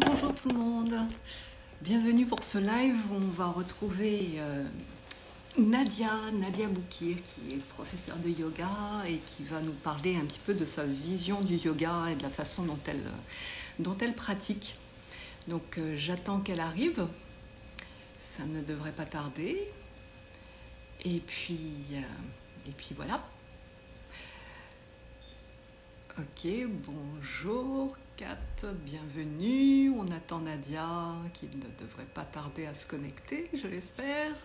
bonjour tout le monde. Bienvenue pour ce live où on va retrouver Nadia Boukir, qui est professeure de yoga et qui va nous parler un petit peu de sa vision du yoga et de la façon dont elle pratique. Donc j'attends qu'elle arrive, ça ne devrait pas tarder. Et puis voilà. Ok, bonjour Kat, bienvenue. On attend Nadia qui ne devrait pas tarder à se connecter, je l'espère.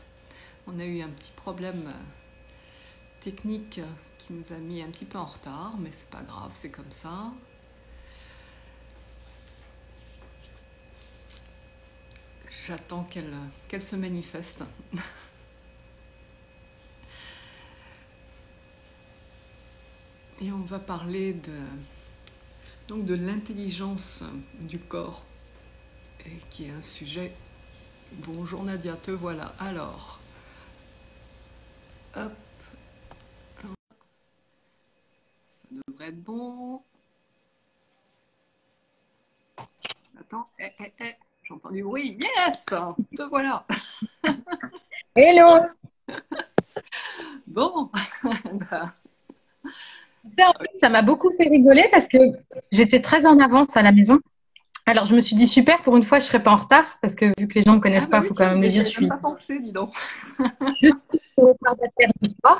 On a eu un petit problème technique qui nous a mis un petit peu en retard, mais c'est pas grave, c'est comme ça. J'attends qu'elle se manifeste. Et on va parler de l'intelligence du corps, qui est un sujet... Bonjour Nadia, te voilà. Alors, hop, ça devrait être bon. Attends, j'entends du bruit. Yes, te voilà. Hello! Bon, Ça, en fait, ça m'a beaucoup fait rigoler parce que j'étais très en avance à la maison. Alors, je me suis dit, super, pour une fois, je serai pas en retard parce que vu que les gens ne me ah connaissent bah pas, il oui, faut quand tiens, même le mais dire, j'y ai même pas pensé, dis donc. je suis retardataire du soir.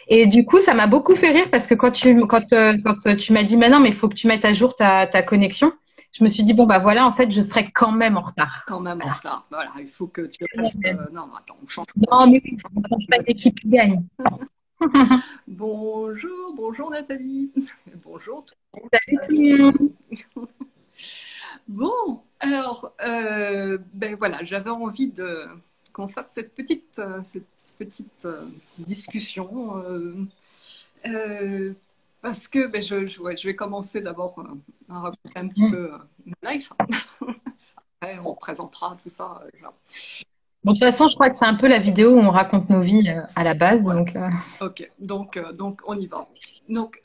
Et du coup, ça m'a beaucoup fait rire parce que quand tu m'as dit, mais non, mais il faut que tu mettes à jour ta connexion, je me suis dit, bon, bah voilà, en fait, je serai quand même en retard. Quand même en Voilà. retard. Voilà, il faut que tu restes. Non, attends, on change pas. Non, mais oui, on ne change pas d'équipe qui gagne. Bonjour Nathalie. Bonjour tout Salut tout le le monde. monde. Bon, alors, ben voilà, j'avais envie qu'on fasse cette petite discussion. Parce que ben, ouais, je vais commencer d'abord à raconter un petit peu ma life. Après, on présentera tout ça. Genre. Bon, de toute façon, je crois que c'est un peu la vidéo où on raconte nos vies à la base. Ouais. Donc, Ok, donc on y va. Donc,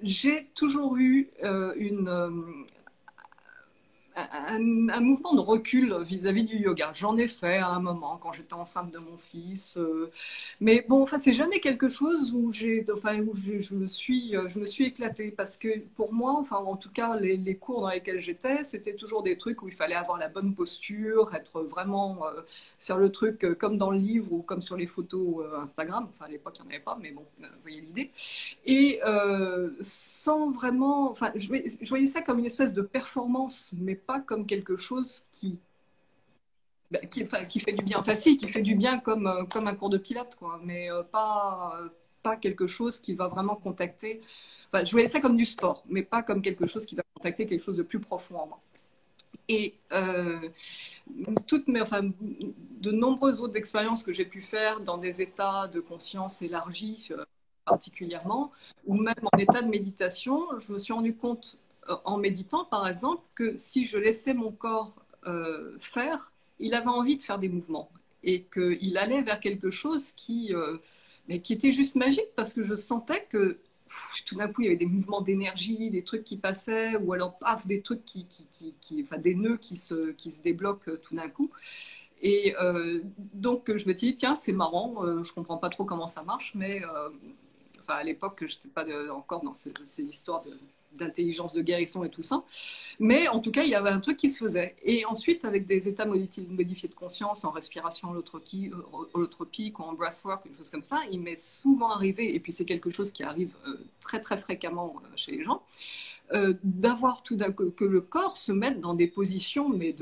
j'ai toujours eu un mouvement de recul vis-à-vis du yoga. J'en ai fait à un moment quand j'étais enceinte de mon fils, mais bon, en fait, c'est jamais quelque chose où je me suis éclatée parce que pour moi, enfin, en tout cas, les cours dans lesquels j'étais, c'était toujours des trucs où il fallait avoir la bonne posture, être vraiment faire le truc comme dans le livre ou comme sur les photos Instagram. Enfin, à l'époque, il n'y en avait pas, mais bon, vous voyez l'idée. Et sans vraiment, enfin, je voyais ça comme une espèce de performance, mais pas comme quelque chose qui fait du bien. Enfin, si, qui fait du bien comme un cours de pilates, quoi, mais pas quelque chose qui va vraiment contacter. Enfin, je voyais ça comme du sport, mais pas comme quelque chose qui va contacter quelque chose de plus profond en moi. Et de nombreuses autres expériences que j'ai pu faire dans des états de conscience élargis particulièrement, ou même en état de méditation, je me suis rendu compte en méditant par exemple que si je laissais mon corps faire, il avait envie de faire des mouvements et qu'il allait vers quelque chose mais qui était juste magique parce que je sentais que tout d'un coup, il y avait des mouvements d'énergie, des trucs qui passaient, ou alors, paf, des trucs enfin, des nœuds qui se débloquent tout d'un coup. Et donc, je me dis, tiens, c'est marrant, je comprends pas trop comment ça marche, mais enfin, à l'époque, je n'étais pas encore dans ces histoires d'intelligence de guérison et tout ça. Mais en tout cas, il y avait un truc qui se faisait. Et ensuite, avec des états modifiés de conscience, en respiration holotropique ou en breathwork, quelque chose comme ça, il m'est souvent arrivé, et puis c'est quelque chose qui arrive très très fréquemment chez les gens, d'avoir tout d'un coup que le corps se mette dans des positions, mais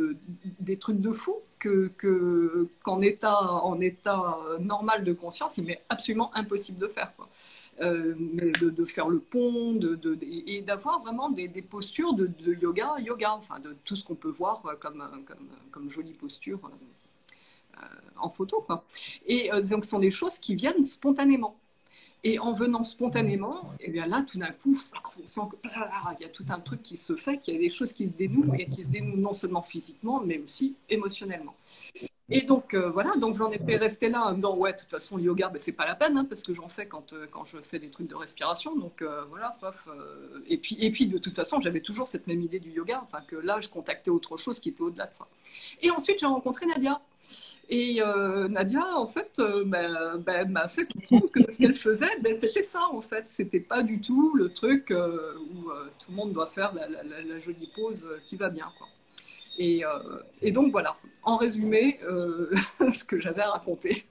des trucs de fou, qu'en en état normal de conscience, il m'est absolument impossible de faire, quoi. De faire le pont, et d'avoir vraiment des postures de yoga, enfin de tout ce qu'on peut voir comme jolie posture en photo, quoi. Et donc, ce sont des choses qui viennent spontanément. Et en venant spontanément, et bien là, tout d'un coup, on sent qu'il y a tout un truc qui se fait, qu'il y a des choses qui se dénouent, et qui se dénouent non seulement physiquement, mais aussi émotionnellement. Et donc, voilà, donc j'en étais restée là en me disant, ouais, de toute façon, le yoga, ben, c'est pas la peine, hein, parce que j'en fais quand je fais des trucs de respiration. Donc, voilà, paf. Et puis, de toute façon, j'avais toujours cette même idée du yoga, enfin, que là, je contactais autre chose qui était au-delà de ça. Et ensuite, j'ai rencontré Nadia. Et Nadia, en fait, m'a fait comprendre que ce qu'elle faisait, ben, c'était ça, en fait. C'était pas du tout le truc où tout le monde doit faire la jolie pose qui va bien, quoi. Et donc voilà, en résumé, ce que j'avais à raconter.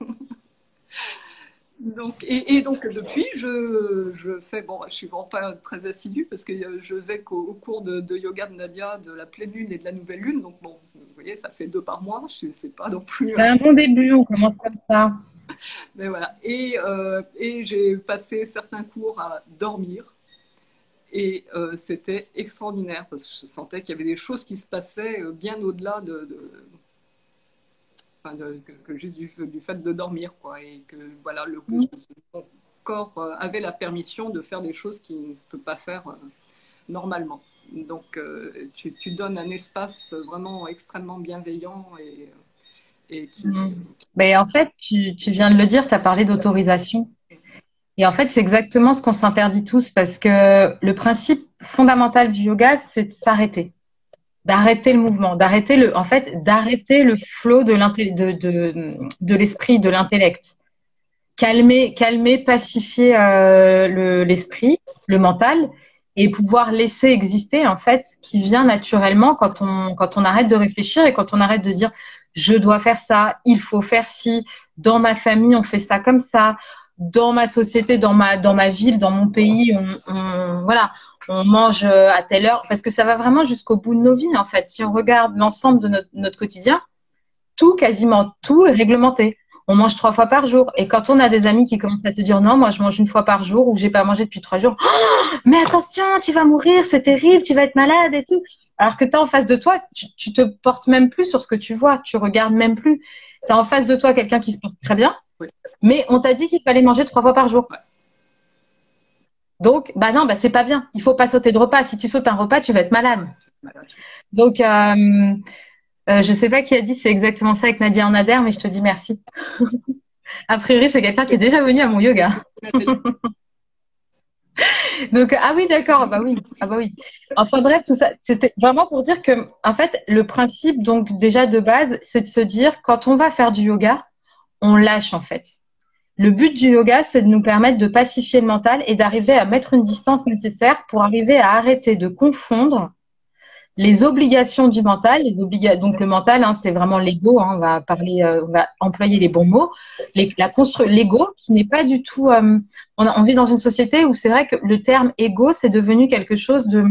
Donc, et donc depuis, je fais, bon, je suis vraiment pas très assidue parce que je vais qu'au cours de yoga de Nadia, de la pleine lune et de la nouvelle lune. Donc bon, vous voyez, ça fait 2 par mois. Je sais pas non plus. C'est un bon début, on commence comme ça. Mais voilà. Et j'ai passé certains cours à dormir. Et c'était extraordinaire parce que je sentais qu'il y avait des choses qui se passaient bien au-delà enfin, que juste du fait de dormir, quoi. Et que voilà, mon corps avait la permission de faire des choses qu'il ne peut pas faire normalement. Donc tu donnes un espace vraiment extrêmement bienveillant et qui. Ben, en fait, tu viens de le dire, tu as parlé d'autorisation. Et en fait, c'est exactement ce qu'on s'interdit tous parce que le principe fondamental du yoga, c'est de s'arrêter, d'arrêter le mouvement, d'arrêter le flot de l'esprit, de l'intellect. Calmer, pacifier l'esprit, le mental et pouvoir laisser exister en fait ce qui vient naturellement quand on arrête de réfléchir et quand on arrête de dire je dois faire ça, il faut faire ci, dans ma famille on fait ça comme ça, dans ma société, dans ma ville, dans mon pays, voilà, on mange à telle heure parce que ça va vraiment jusqu'au bout de nos vies en fait. Si on regarde l'ensemble de notre quotidien, quasiment tout est réglementé. On mange 3 fois par jour. Et quand on a des amis qui commencent à te dire non, moi je mange 1 fois par jour ou j'ai pas mangé depuis 3 jours, oh, mais attention, tu vas mourir, c'est terrible, tu vas être malade et tout. Alors que tu as en face de toi, tu te portes même plus sur ce que tu vois, tu regardes même plus. Tu as en face de toi quelqu'un qui se porte très bien, oui, mais on t'a dit qu'il fallait manger 3 fois par jour. Ouais. Donc, bah non, bah c'est pas bien. Il faut pas sauter de repas. Si tu sautes un repas, tu vas être malade. Donc, je sais pas qui a dit c'est exactement ça avec Nadia en Nader, mais je te dis merci. A priori, c'est quelqu'un qui est déjà venu à mon yoga. Donc, ah oui, d'accord, bah oui, ah bah oui. Enfin bref, tout ça, c'était vraiment pour dire que, en fait, le principe, donc déjà de base, c'est de se dire, quand on va faire du yoga, on lâche en fait. Le but du yoga, c'est de nous permettre de pacifier le mental et d'arriver à mettre une distance nécessaire pour arriver à arrêter de confondre les obligations du mental, donc le mental, hein, c'est vraiment l'ego, hein, on va employer les bons mots, l'ego qui n'est pas du tout, on vit dans une société où c'est vrai que le terme ego, c'est devenu quelque chose de,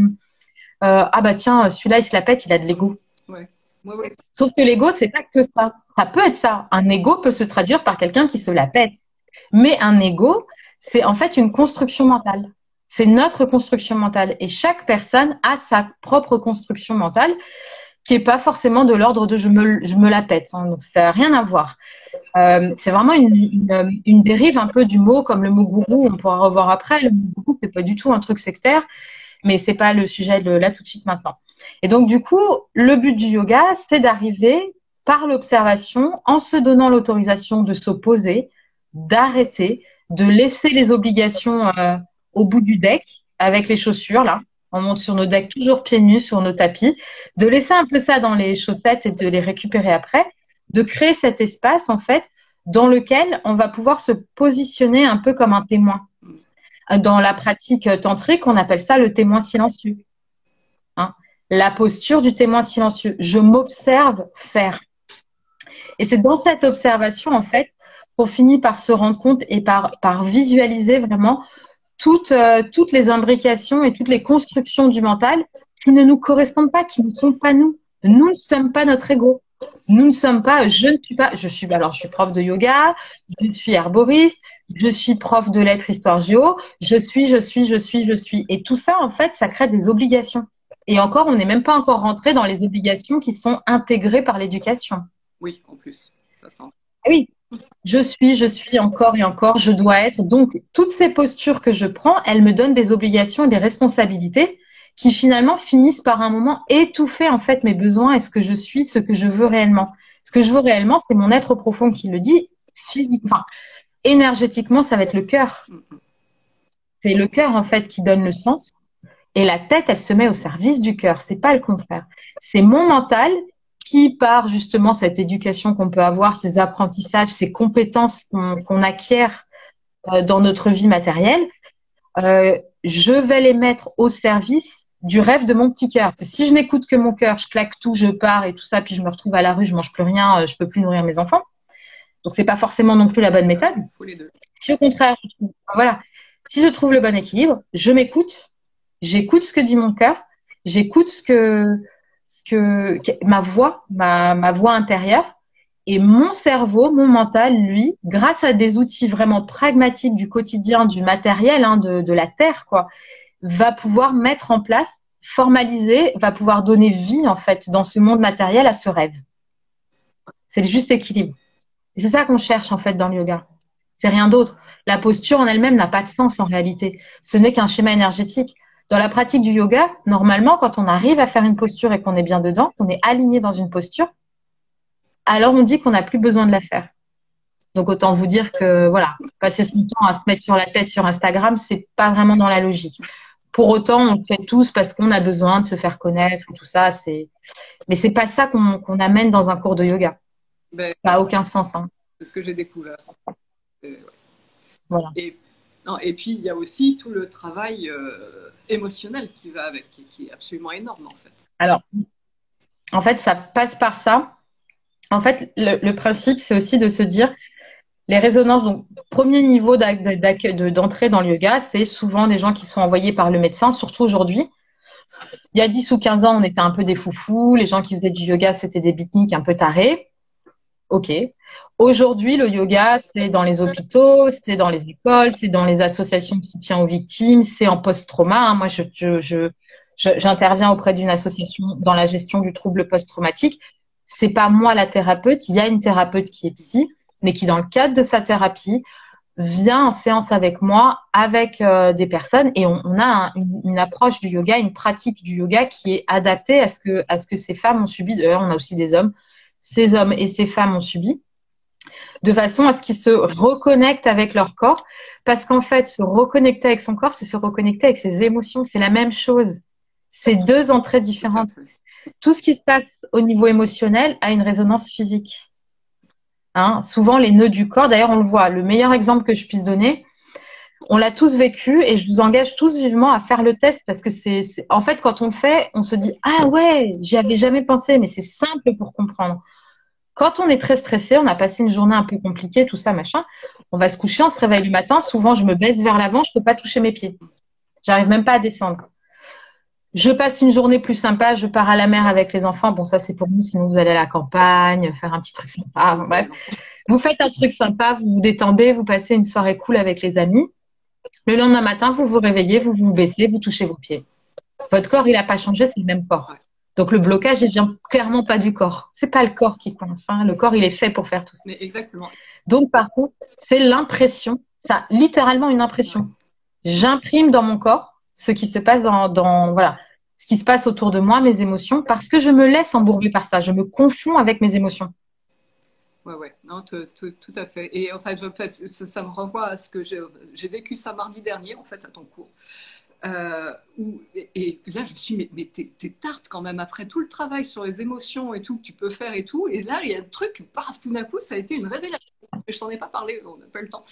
ah bah tiens, celui-là, il se la pète, il a de l'ego. Ouais. Ouais, ouais. Sauf que l'ego, c'est pas que ça. Ça peut être ça. Un ego peut se traduire par quelqu'un qui se la pète. Mais un ego, c'est en fait une construction mentale. C'est notre construction mentale. Et chaque personne a sa propre construction mentale qui est pas forcément de l'ordre de je me la pète. Hein. Donc, ça n'a rien à voir. C'est vraiment une dérive un peu du mot, comme le mot gourou, on pourra revoir après. Le mot gourou, c'est pas du tout un truc sectaire, mais c'est pas le sujet de là tout de suite maintenant. Et donc, du coup, le but du yoga, c'est d'arriver par l'observation, en se donnant l'autorisation de s'opposer, d'arrêter, de laisser les obligations au bout du deck, avec les chaussures, là. On monte sur nos decks toujours pieds nus, sur nos tapis, de laisser un peu ça dans les chaussettes et de les récupérer après, de créer cet espace, en fait, dans lequel on va pouvoir se positionner un peu comme un témoin. Dans la pratique tantrique, on appelle ça le témoin silencieux. Hein, la posture du témoin silencieux. Je m'observe faire. Et c'est dans cette observation, en fait, qu'on finit par se rendre compte et par visualiser vraiment toutes les imbrications et toutes les constructions du mental qui ne nous correspondent pas, qui ne sont pas nous. Nous ne sommes pas notre ego. Nous ne sommes pas, je suis prof de yoga, je suis herboriste, je suis prof de lettres histoire géo, je suis. Et tout ça, en fait, ça crée des obligations. Et encore, on n'est même pas encore rentré dans les obligations qui sont intégrées par l'éducation. Oui, en plus, ça sent. Oui, je suis encore et encore, je dois être. Donc, toutes ces postures que je prends, elles me donnent des obligations et des responsabilités qui finalement finissent par un moment étouffer en fait mes besoins et ce que je suis, ce que je veux réellement. Ce que je veux réellement, c'est mon être profond qui le dit. Enfin, énergétiquement, ça va être le cœur. C'est le cœur, en fait, qui donne le sens. Et la tête, elle se met au service du cœur. C'est pas le contraire. C'est mon mental qui, par justement cette éducation qu'on peut avoir, ces apprentissages, ces compétences qu'on acquiert dans notre vie matérielle, je vais les mettre au service du rêve de mon petit cœur. Parce que si je n'écoute que mon cœur, je claque tout, je pars et tout ça, puis je me retrouve à la rue, je mange plus rien, je peux plus nourrir mes enfants. Donc c'est pas forcément non plus la bonne méthode. Si au contraire, voilà, si je trouve le bon équilibre, je m'écoute, j'écoute ce que dit mon cœur, j'écoute ma voix intérieure, et mon cerveau, mon mental, lui, grâce à des outils vraiment pragmatiques du quotidien, du matériel, hein, de la terre, quoi, va pouvoir mettre en place, formaliser, va pouvoir donner vie, en fait, dans ce monde matériel à ce rêve. C'est le juste équilibre. Et c'est ça qu'on cherche, en fait, dans le yoga. C'est rien d'autre. La posture en elle-même n'a pas de sens, en réalité. Ce n'est qu'un schéma énergétique. Dans la pratique du yoga, normalement, quand on arrive à faire une posture et qu'on est bien dedans, qu'on est aligné dans une posture, alors on dit qu'on n'a plus besoin de la faire. Donc autant vous dire que voilà, passer son temps à se mettre sur la tête sur Instagram, c'est pas vraiment dans la logique. Pour autant, on le fait tous parce qu'on a besoin de se faire connaître et tout ça. Mais c'est pas ça qu'on amène dans un cours de yoga. Ça n'a aucun sens. Hein. C'est ce que j'ai découvert. Voilà. Et puis il y a aussi tout le travail émotionnel qui va avec, qui est absolument énorme en fait. Alors, en fait, ça passe par ça. En fait, le principe, c'est aussi de se dire les résonances. Donc, premier niveau d'entrée dans le yoga, c'est souvent des gens qui sont envoyés par le médecin, surtout aujourd'hui. Il y a 10 ou 15 ans, on était un peu des foufous. Les gens qui faisaient du yoga, c'était des beatniks un peu tarés. Ok. Aujourd'hui, le yoga, c'est dans les hôpitaux, c'est dans les écoles, c'est dans les associations de soutien aux victimes, c'est en post-trauma. Hein. Moi, j'interviens auprès d'une association dans la gestion du trouble post-traumatique. C'est pas moi la thérapeute, il y a une thérapeute qui est psy, mais qui dans le cadre de sa thérapie vient en séance avec moi, avec des personnes, et on a une approche du yoga, une pratique du yoga qui est adaptée à ce que ces femmes ont subi. D'ailleurs, on a aussi des hommes. Ces hommes et ces femmes ont subi, de façon à ce qu'ils se reconnectent avec leur corps, parce qu'en fait, se reconnecter avec son corps, c'est se reconnecter avec ses émotions, c'est la même chose. C'est deux entrées différentes. Tout ce qui se passe au niveau émotionnel a une résonance physique. Hein, souvent, les nœuds du corps, d'ailleurs, on le voit. Le meilleur exemple que je puisse donner, on l'a tous vécu et je vous engage tous vivement à faire le test parce que en fait, quand on le fait, on se dit « Ah ouais, j'y avais jamais pensé, mais c'est simple pour comprendre. » Quand on est très stressé, on a passé une journée un peu compliquée, tout ça, machin, on va se coucher, on se réveille le matin. Souvent, je me baisse vers l'avant, je peux pas toucher mes pieds. J'arrive même pas à descendre. Je passe une journée plus sympa, je pars à la mer avec les enfants. Bon, ça, c'est pour nous, sinon vous allez à la campagne, faire un petit truc sympa. Bon, bref, vous faites un truc sympa, vous vous détendez, vous passez une soirée cool avec les amis. Le lendemain matin, vous vous réveillez, vous vous baissez, vous touchez vos pieds. Votre corps, il n'a pas changé, c'est le même corps. Donc, le blocage, il vient clairement pas du corps. C'est pas le corps qui coince. Hein. Le corps, il est fait pour faire tout ça. Mais exactement. Donc, par contre, c'est l'impression. Ça, littéralement une impression. J'imprime dans mon corps ce qui se passe voilà, ce qui se passe autour de moi, mes émotions, parce que je me laisse embourber par ça. Je me confonds avec mes émotions. Ouais, non, tout à fait. Et en fait, ça me renvoie à ce que j'ai vécu ça mardi dernier, en fait, à ton cours. Et là, je me suis dit, mais t'es tarte quand même, après tout le travail sur les émotions et tout que tu peux faire et tout. Et là, il y a un truc, paf, tout d'un coup, ça a été une révélation. Mais je t'en ai pas parlé, on n'a pas eu le temps.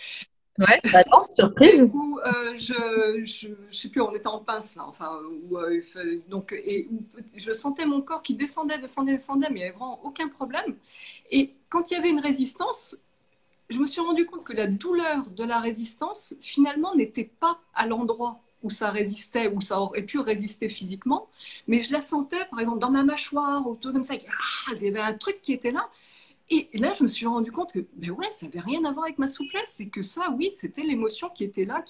Ouais, attends, surprise. Du coup, je sais plus, on était en pince là, enfin, donc, je sentais mon corps qui descendait, mais il n'y avait vraiment aucun problème. Et quand il y avait une résistance, je me suis rendu compte que la douleur de la résistance, finalement, n'était pas à l'endroit où ça résistait, où ça aurait pu résister physiquement, mais je la sentais, par exemple, dans ma mâchoire, autour comme ça, il y avait un truc qui était là. Et là, je me suis rendu compte que, ben ouais, ça n'avait rien à voir avec ma souplesse, et que ça, oui, c'était l'émotion qui était là,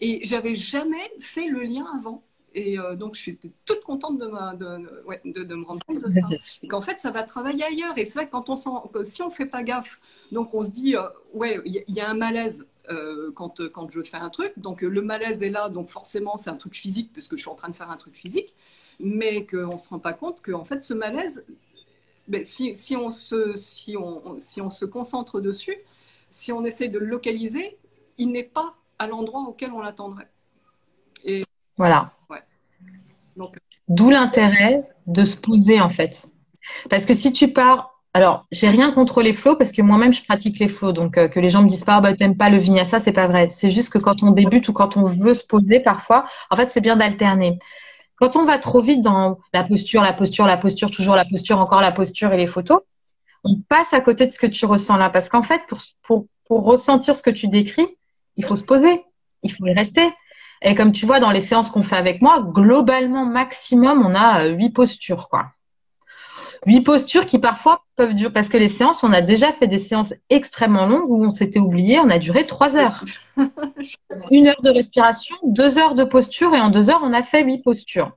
et j'avais jamais fait le lien avant. Et donc, je suis toute contente de me rendre compte de ça. Et qu'en fait, ça va travailler ailleurs. Et c'est vrai que si on ne fait pas gaffe, donc on se dit, ouais, il y a un malaise quand je fais un truc. Donc, le malaise est là, donc forcément, c'est un truc physique, puisque je suis en train de faire un truc physique. Mais qu'on ne se rend pas compte qu'en fait, ce malaise, mais si on se concentre dessus, si on essaie de le localiser, il n'est pas à l'endroit auquel on l'attendrait. Et Voilà. ouais. Donc, D'où l'intérêt de se poser, en fait. Parce que si tu pars, alors, j'ai rien contre les flows parce que moi-même, je pratique les flows. Donc, que les gens me disent pas, ah, bah, t'aimes pas le vinyasa, c'est pas vrai. C'est juste que quand on débute ou quand on veut se poser, parfois, en fait, c'est bien d'alterner. Quand on va trop vite dans la posture, la posture, la posture, toujours la posture, encore la posture et les photos, on passe à côté de ce que tu ressens là. Parce qu'en fait, pour ressentir ce que tu décris, il faut se poser, il faut y rester. Et comme tu vois, dans les séances qu'on fait avec moi, globalement, maximum, on a 8 postures, quoi. 8 postures qui parfois peuvent durer, parce que les séances, on a déjà fait des séances extrêmement longues où on s'était oublié, on a duré 3 heures. 1 heure de respiration, 2 heures de posture et en 2 heures, on a fait 8 postures.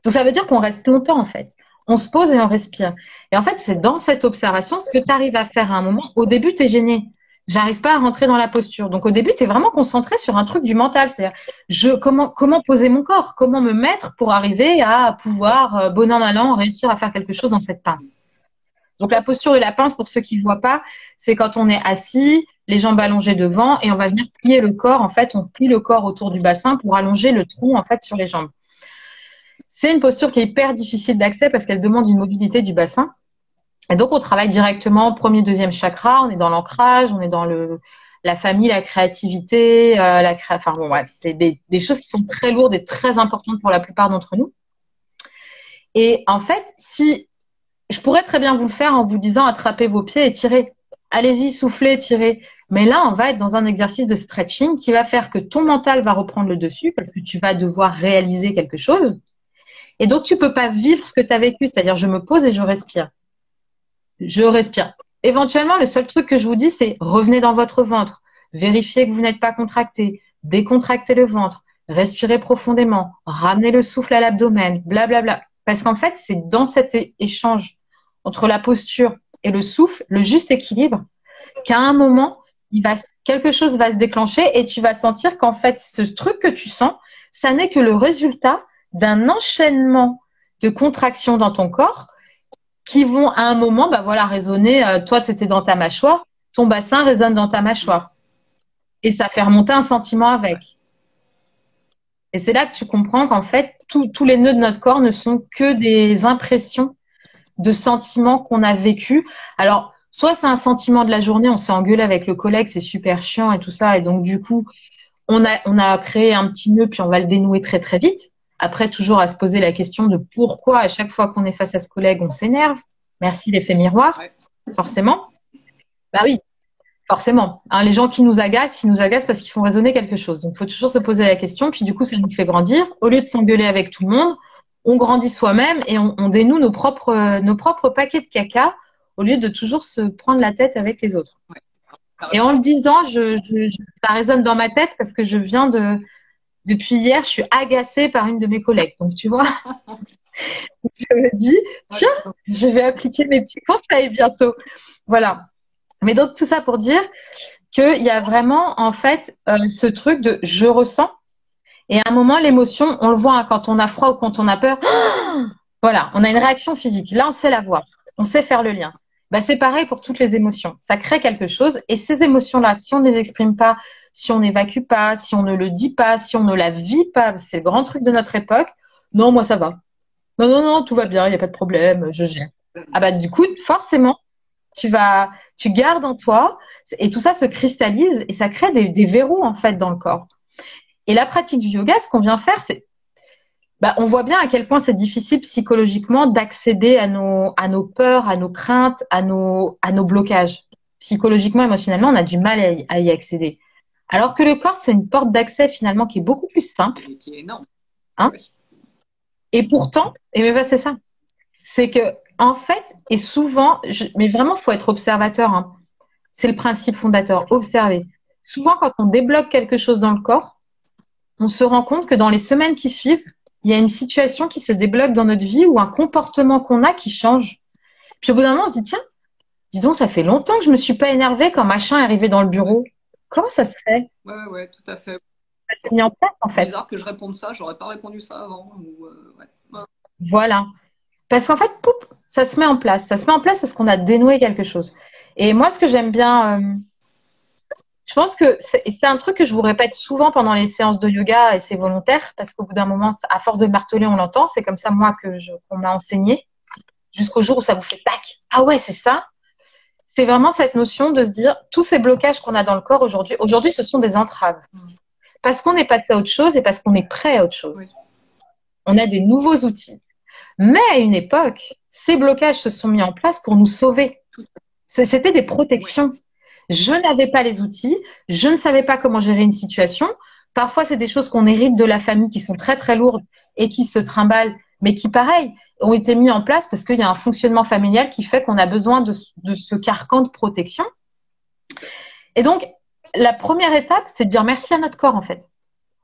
Donc ça veut dire qu'on reste longtemps en fait. On se pose et on respire. Et en fait, c'est dans cette observation ce que tu arrives à faire à un moment. Au début, tu es gêné. J'arrive pas à rentrer dans la posture. Donc au début, tu es vraiment concentré sur un truc du mental. C'est-à-dire, comment poser mon corps, comment me mettre pour arriver à pouvoir, bon an, mal an, réussir à faire quelque chose dans cette pince. Donc la posture de la pince, pour ceux qui ne voient pas, c'est quand on est assis, les jambes allongées devant et on va venir plier le corps. En fait, on plie le corps autour du bassin pour allonger le tronc en fait sur les jambes. C'est une posture qui est hyper difficile d'accès parce qu'elle demande une mobilité du bassin. Et donc, on travaille directement premier, deuxième chakra. On est dans l'ancrage, on est dans la famille, la créativité, enfin bon, bref, c'est des choses qui sont très lourdes et très importantes pour la plupart d'entre nous. Et en fait, si je pourrais très bien vous le faire en vous disant attrapez vos pieds et tirez. Allez-y, soufflez, tirez. Mais là, on va être dans un exercice de stretching qui va faire que ton mental va reprendre le dessus parce que tu vas devoir réaliser quelque chose. Et donc, tu peux pas vivre ce que tu as vécu. C'est-à-dire, je me pose et je respire. Je respire. Éventuellement, le seul truc que je vous dis, c'est revenez dans votre ventre. Vérifiez que vous n'êtes pas contracté. Décontractez le ventre. Respirez profondément. Ramenez le souffle à l'abdomen. Blablabla. Parce qu'en fait, c'est dans cet échange entre la posture et le souffle, le juste équilibre, qu'à un moment, quelque chose va se déclencher et tu vas sentir qu'en fait, ce truc que tu sens, ça n'est que le résultat d'un enchaînement de contractions dans ton corps qui vont à un moment résonner. Toi, c'était dans ta mâchoire, ton bassin résonne dans ta mâchoire. Et ça fait remonter un sentiment avec. Et c'est là que tu comprends qu'en fait, tous les nœuds de notre corps ne sont que des impressions de sentiments qu'on a vécus. Alors, soit c'est un sentiment de la journée, on s'est engueulé avec le collègue, c'est super chiant et tout ça. Et donc, du coup, on a créé un petit nœud, puis on va le dénouer très, très vite. Après, toujours à se poser la question de pourquoi à chaque fois qu'on est face à ce collègue, on s'énerve. Merci l'effet miroir, forcément. Bah oui, forcément. Hein, les gens qui nous agacent, ils nous agacent parce qu'ils font résonner quelque chose. Donc, il faut toujours se poser la question. Puis, du coup, ça nous fait grandir. Au lieu de s'engueuler avec tout le monde, on grandit soi-même et on dénoue nos propres paquets de caca au lieu de toujours se prendre la tête avec les autres. Et en le disant, ça résonne dans ma tête parce que depuis hier, je suis agacée par une de mes collègues. Donc, tu vois, je me dis, tiens, je vais appliquer mes petits conseils bientôt. Voilà. Mais donc, tout ça pour dire qu'il y a vraiment, en fait, ce truc de je ressens. Et à un moment, l'émotion, on le voit hein, quand on a froid ou quand on a peur. Voilà, on a une réaction physique. Là, on sait la voir. On sait faire le lien. Bah, c'est pareil pour toutes les émotions. Ça crée quelque chose. Et ces émotions-là, si on ne les exprime pas, si on n'évacue pas, si on ne le dit pas, si on ne la vit pas, c'est le grand truc de notre époque. Non, moi, ça va. Non, non, non, tout va bien, il n'y a pas de problème, je gère. Ah bah, du coup, forcément, tu gardes en toi et tout ça se cristallise et ça crée des verrous, en fait, dans le corps. Et la pratique du yoga, ce qu'on vient faire, c'est on voit bien à quel point c'est difficile psychologiquement d'accéder à nos peurs, à nos craintes, à nos blocages. Psychologiquement, émotionnellement, on a du mal à y accéder. Alors que le corps, c'est une porte d'accès finalement qui est beaucoup plus simple. Et qui est énorme. Hein oui. Et pourtant, c'est ça. C'est que, en fait, et souvent, mais vraiment, il faut être observateur. Hein. C'est le principe fondateur, observer. Souvent, quand on débloque quelque chose dans le corps, on se rend compte que dans les semaines qui suivent, il y a une situation qui se débloque dans notre vie ou un comportement qu'on a qui change. Puis au bout d'un moment, on se dit, tiens, dis donc, ça fait longtemps que je me suis pas énervée quand machin est arrivé dans le bureau. Comment ça se fait? Ouais, tout à fait. Ça s'est mis en place, en fait. C'est bizarre que je réponde ça, j'aurais pas répondu ça avant. Voilà. Parce qu'en fait, ça se met en place. Ça se met en place parce qu'on a dénoué quelque chose. Et moi, ce que j'aime bien, je pense que c'est un truc que je vous répète souvent pendant les séances de yoga et c'est volontaire parce qu'au bout d'un moment, à force de marteler, on l'entend. C'est comme ça, moi, qu'on m'a enseigné jusqu'au jour où ça vous fait tac. Ah ouais, c'est ça. C'est vraiment cette notion de se dire, tous ces blocages qu'on a dans le corps aujourd'hui, ce sont des entraves. Parce qu'on est passé à autre chose et parce qu'on est prêt à autre chose. Oui. On a des nouveaux outils. Mais à une époque, ces blocages se sont mis en place pour nous sauver. C'était des protections. Oui. Je n'avais pas les outils, je ne savais pas comment gérer une situation. Parfois, c'est des choses qu'on hérite de la famille qui sont très, très lourdes et qui se trimballent, mais qui, pareil, ont été mis en place parce qu'il y a un fonctionnement familial qui fait qu'on a besoin de ce carcan de protection. Et donc, la première étape, c'est de dire merci à notre corps, en fait.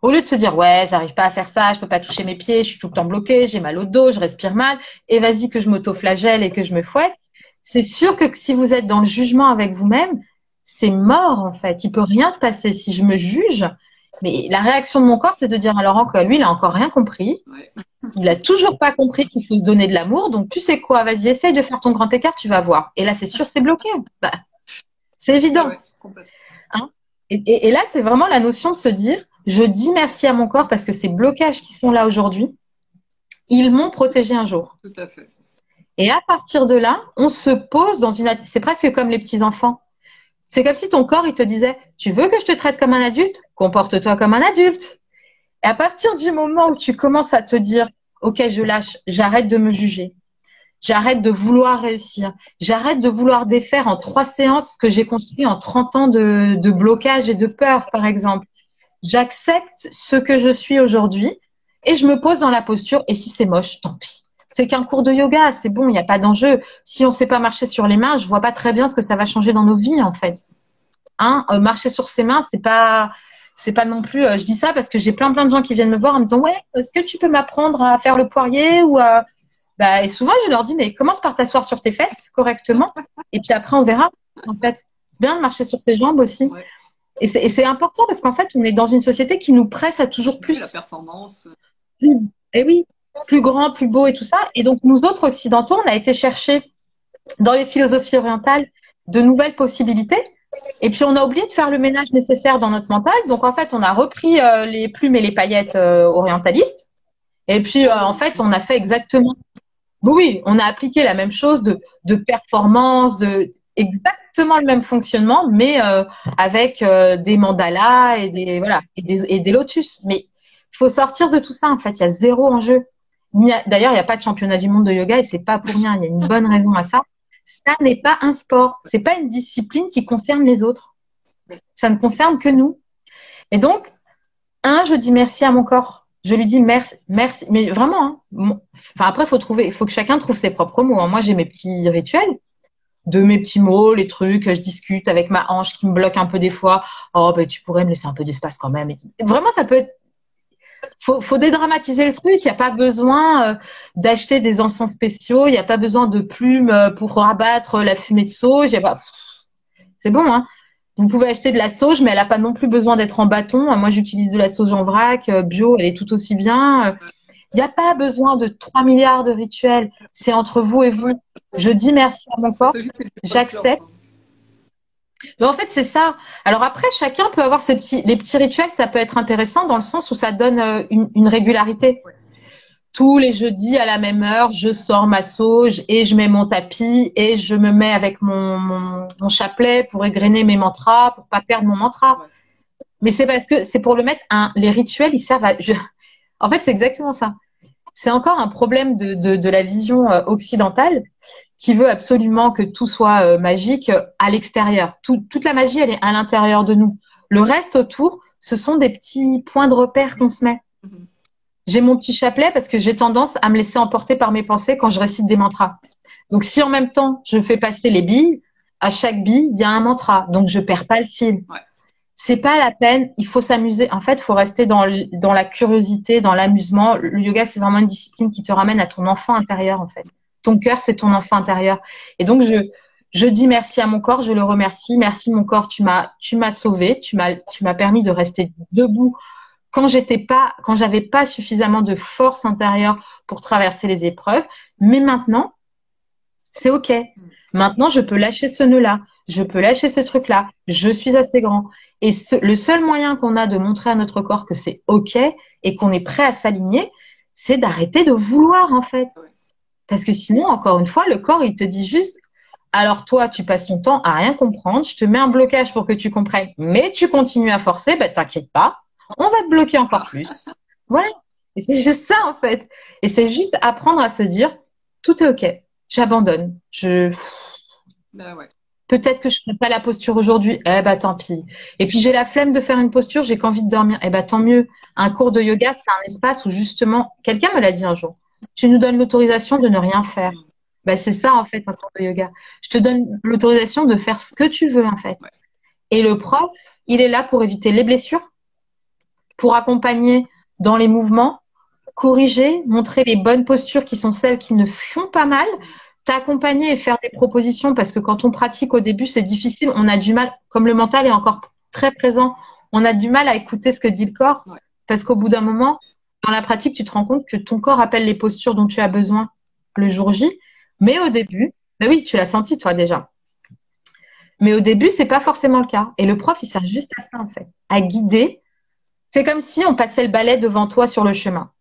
Au lieu de se dire, ouais, j'arrive pas à faire ça, je peux pas toucher mes pieds, je suis tout le temps bloquée, j'ai mal au dos, je respire mal, et vas-y que je m'auto-flagelle et que je me fouette. C'est sûr que si vous êtes dans le jugement avec vous-même, c'est mort, en fait. Il peut rien se passer. Si je me juge, mais la réaction de mon corps, c'est de dire, alors encore, lui, il a encore rien compris. Ouais. Il a toujours pas compris qu'il faut se donner de l'amour. Donc, tu sais quoi, vas-y, essaye de faire ton grand écart, tu vas voir. Et là, c'est sûr, c'est bloqué. Bah, c'est évident. Ouais, hein, et là, c'est vraiment la notion de se dire, je dis merci à mon corps parce que ces blocages qui sont là aujourd'hui, ils m'ont protégé un jour. Tout à fait. Et à partir de là, on se pose dans une... C'est presque comme les petits-enfants. C'est comme si ton corps, il te disait, tu veux que je te traite comme un adulte? Comporte-toi comme un adulte. Et à partir du moment où tu commences à te dire, ok, je lâche, j'arrête de me juger, j'arrête de vouloir réussir, j'arrête de vouloir défaire en 3 séances que j'ai construit en 30 ans de blocage et de peur, par exemple. J'accepte ce que je suis aujourd'hui et je me pose dans la posture. Et si c'est moche, tant pis. C'est qu'un cours de yoga, c'est bon, il n'y a pas d'enjeu. Si on ne sait pas marcher sur les mains, je vois pas très bien ce que ça va changer dans nos vies, en fait. Hein, marcher sur ses mains, c'est pas non plus. Je dis ça parce que j'ai plein de gens qui viennent me voir en me disant, ouais, est-ce que tu peux m'apprendre à faire le poirier ou à... Bah, et souvent, je leur dis, mais commence par t'asseoir sur tes fesses correctement, et puis après, on verra. En fait, c'est bien de marcher sur ses jambes aussi. Ouais. Et c'est important parce qu'en fait, on est dans une société qui nous presse à toujours plus. La performance. Et oui, plus grand, plus beau et tout ça. Et donc, nous autres occidentaux, on a été chercher dans les philosophies orientales de nouvelles possibilités. Et puis, on a oublié de faire le ménage nécessaire dans notre mental. Donc, en fait, on a repris les plumes et les paillettes orientalistes. Et puis, en fait, on a fait exactement... Oui, on a appliqué la même chose de performance, exactement le même fonctionnement, mais avec des mandalas et des lotus. Mais il faut sortir de tout ça, en fait. Il y a zéro enjeu. D'ailleurs, il n'y a pas de championnat du monde de yoga et c'est pas pour rien. Il y a une bonne raison à ça. Ça n'est pas un sport. C'est pas une discipline qui concerne les autres. Ça ne concerne que nous. Et donc, je dis merci à mon corps. Je lui dis merci, mais vraiment. Hein, après, il faut que chacun trouve ses propres mots. Hein. Moi, j'ai mes petits rituels. De mes petits mots, les trucs, je discute avec ma hanche qui me bloque un peu des fois. Oh, ben, tu pourrais me laisser un peu d'espace quand même. Vraiment, ça peut être... Faut dédramatiser le truc. Il n'y a pas besoin d'acheter des encens spéciaux. Il n'y a pas besoin de plumes pour rabattre la fumée de sauge. C'est bon, hein. Vous pouvez acheter de la sauge, mais elle n'a pas non plus besoin d'être en bâton. Moi, j'utilise de la sauge en vrac, bio, elle est tout aussi bien. Il n'y a pas besoin de 3 milliards de rituels. C'est entre vous et vous. Je dis merci à mon corps. J'accepte. En fait, c'est ça. Alors après, chacun peut avoir les petits rituels. Ça peut être intéressant dans le sens où ça donne une régularité. Tous les jeudis à la même heure, je sors ma sauge et je mets mon tapis et je me mets avec mon chapelet pour égrener mes mantras, pour pas perdre mon mantra. Mais c'est parce que c'est pour le mettre. Les rituels, ils servent à... En fait, c'est exactement ça. C'est encore un problème de la vision occidentale qui veut absolument que tout soit magique à l'extérieur. Toute la magie, elle est à l'intérieur de nous. Le reste autour, ce sont des petits points de repère qu'on se met. J'ai mon petit chapelet parce que j'ai tendance à me laisser emporter par mes pensées quand je récite des mantras. Donc, si en même temps, je fais passer les billes, à chaque bille, il y a un mantra. Donc, je perds pas le fil. Ouais. C'est pas la peine, il faut s'amuser. En fait, il faut rester dans la curiosité, dans l'amusement. Le yoga, c'est vraiment une discipline qui te ramène à ton enfant intérieur, en fait. Ton cœur, c'est ton enfant intérieur. Et donc, je dis merci à mon corps, je le remercie. Merci, mon corps, tu m'as sauvé, tu m'as permis de rester debout quand j'avais pas suffisamment de force intérieure pour traverser les épreuves. Mais maintenant, C'est OK. Maintenant, je peux lâcher ce nœud-là. Je peux lâcher ce truc-là. Je suis assez grand. Et le seul moyen qu'on a de montrer à notre corps que c'est OK et qu'on est prêt à s'aligner, c'est d'arrêter de vouloir, en fait. Parce que sinon, encore une fois, le corps, il te dit juste, alors toi, tu passes ton temps à rien comprendre, je te mets un blocage pour que tu comprennes, mais tu continues à forcer, ben t'inquiète pas, on va te bloquer encore plus. Voilà. Et c'est juste ça, en fait. Et c'est juste apprendre à se dire, tout est OK, j'abandonne. Ouais. Peut-être que je ne ferai pas la posture aujourd'hui, eh ben tant pis. Et puis j'ai la flemme de faire une posture, j'ai qu'envie de dormir, eh ben tant mieux. Un cours de yoga, c'est un espace où justement, quelqu'un me l'a dit un jour, tu nous donnes l'autorisation de ne rien faire. Ben c'est ça en fait un cours de yoga. Je te donne l'autorisation de faire ce que tu veux en fait. Ouais. Et le prof, il est là pour éviter les blessures, pour accompagner dans les mouvements, corriger, montrer les bonnes postures qui sont celles qui ne font pas mal, t'accompagner et faire des propositions parce que quand on pratique au début, c'est difficile, on a du mal, comme le mental est encore très présent, on a du mal à écouter ce que dit le corps parce qu'au bout d'un moment, dans la pratique, tu te rends compte que ton corps appelle les postures dont tu as besoin le jour J, mais au début, ben oui, tu l'as senti toi déjà. Mais au début, c'est pas forcément le cas. Et le prof, il sert juste à ça en fait, à guider. C'est comme si on passait le balai devant toi sur le chemin.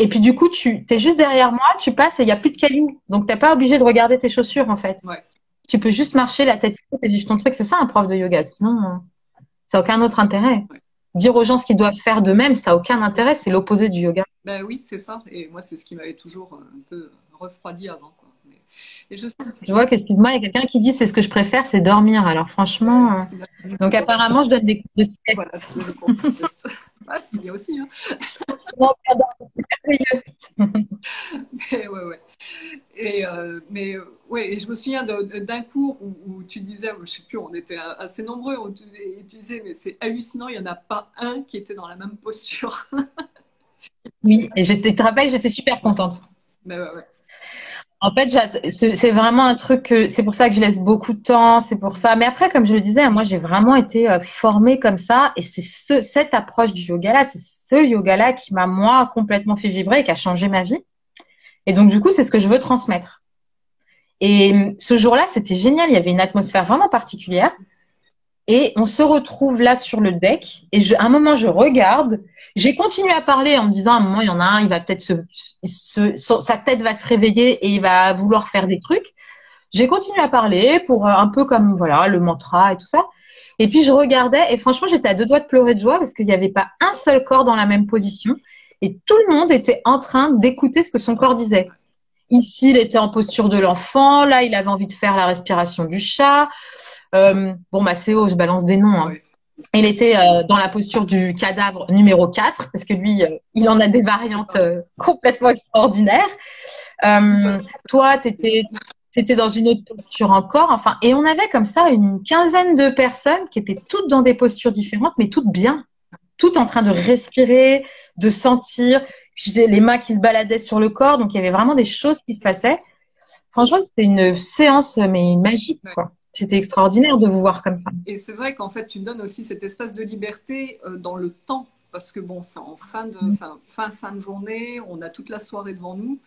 Et puis du coup, tu es juste derrière moi, tu passes et il n'y a plus de cailloux. Donc, tu n'es pas obligé de regarder tes chaussures, en fait. Ouais. Tu peux juste marcher la tête haute et vivre ton truc. C'est ça, un prof de yoga. Sinon, ça n'a aucun autre intérêt. Ouais. Dire aux gens ce qu'ils doivent faire d'eux-mêmes, ça n'a aucun intérêt. C'est l'opposé du yoga. Ben oui, c'est ça. Et moi, c'est ce qui m'avait toujours un peu refroidi avant, quoi. Et je vois qu'excuse-moi, il y a quelqu'un qui dit c'est ce que je préfère, c'est dormir. Alors franchement, donc apparemment, je donne des cours de sieste. Voilà, je donne des cours de sieste. Ah, c'est bien aussi. Hein. Et je me souviens d'un cours où tu disais, je ne sais plus, on était assez nombreux, et tu disais, mais c'est hallucinant, il n'y en a pas un qui était dans la même posture. Oui, et tu te rappelles, j'étais super contente. Ben ouais. En fait, c'est vraiment un truc, c'est pour ça que je laisse beaucoup de temps, c'est pour ça. Mais après, comme je le disais, moi, j'ai vraiment été formée comme ça. Et c'est cette approche du yoga-là, c'est ce yoga-là qui m'a, moi, complètement fait vibrer et qui a changé ma vie. Et donc, du coup, c'est ce que je veux transmettre. Et ce jour-là, c'était génial. Il y avait une atmosphère vraiment particulière. Et on se retrouve là sur le deck. Et à un moment, je regarde. J'ai continué à parler en me disant, à un moment, il y en a un, il va peut-être sa tête va se réveiller et il va vouloir faire des trucs. J'ai continué à parler pour un peu comme, voilà, le mantra et tout ça. Et puis, je regardais et franchement, j'étais à deux doigts de pleurer de joie parce qu'il n'y avait pas un seul corps dans la même position. Et tout le monde était en train d'écouter ce que son corps disait. Ici, il était en posture de l'enfant. Là, il avait envie de faire la respiration du chat. C'est haut, je balance des noms. Hein. Il était dans la posture du cadavre numéro 4, parce que lui, il en a des variantes complètement extraordinaires. Toi, t'étais dans une autre posture encore. Enfin, et on avait comme ça une quinzaine de personnes qui étaient toutes dans des postures différentes, mais toutes bien. Toutes en train de respirer, de sentir. Puis les mains qui se baladaient sur le corps. Donc, il y avait vraiment des choses qui se passaient. Franchement, c'était une séance, mais magique, quoi. C'était extraordinaire de vous voir comme ça. Et c'est vrai qu'en fait, tu donnes aussi cet espace de liberté dans le temps, parce que bon, c'est en fin de journée, on a toute la soirée devant nous,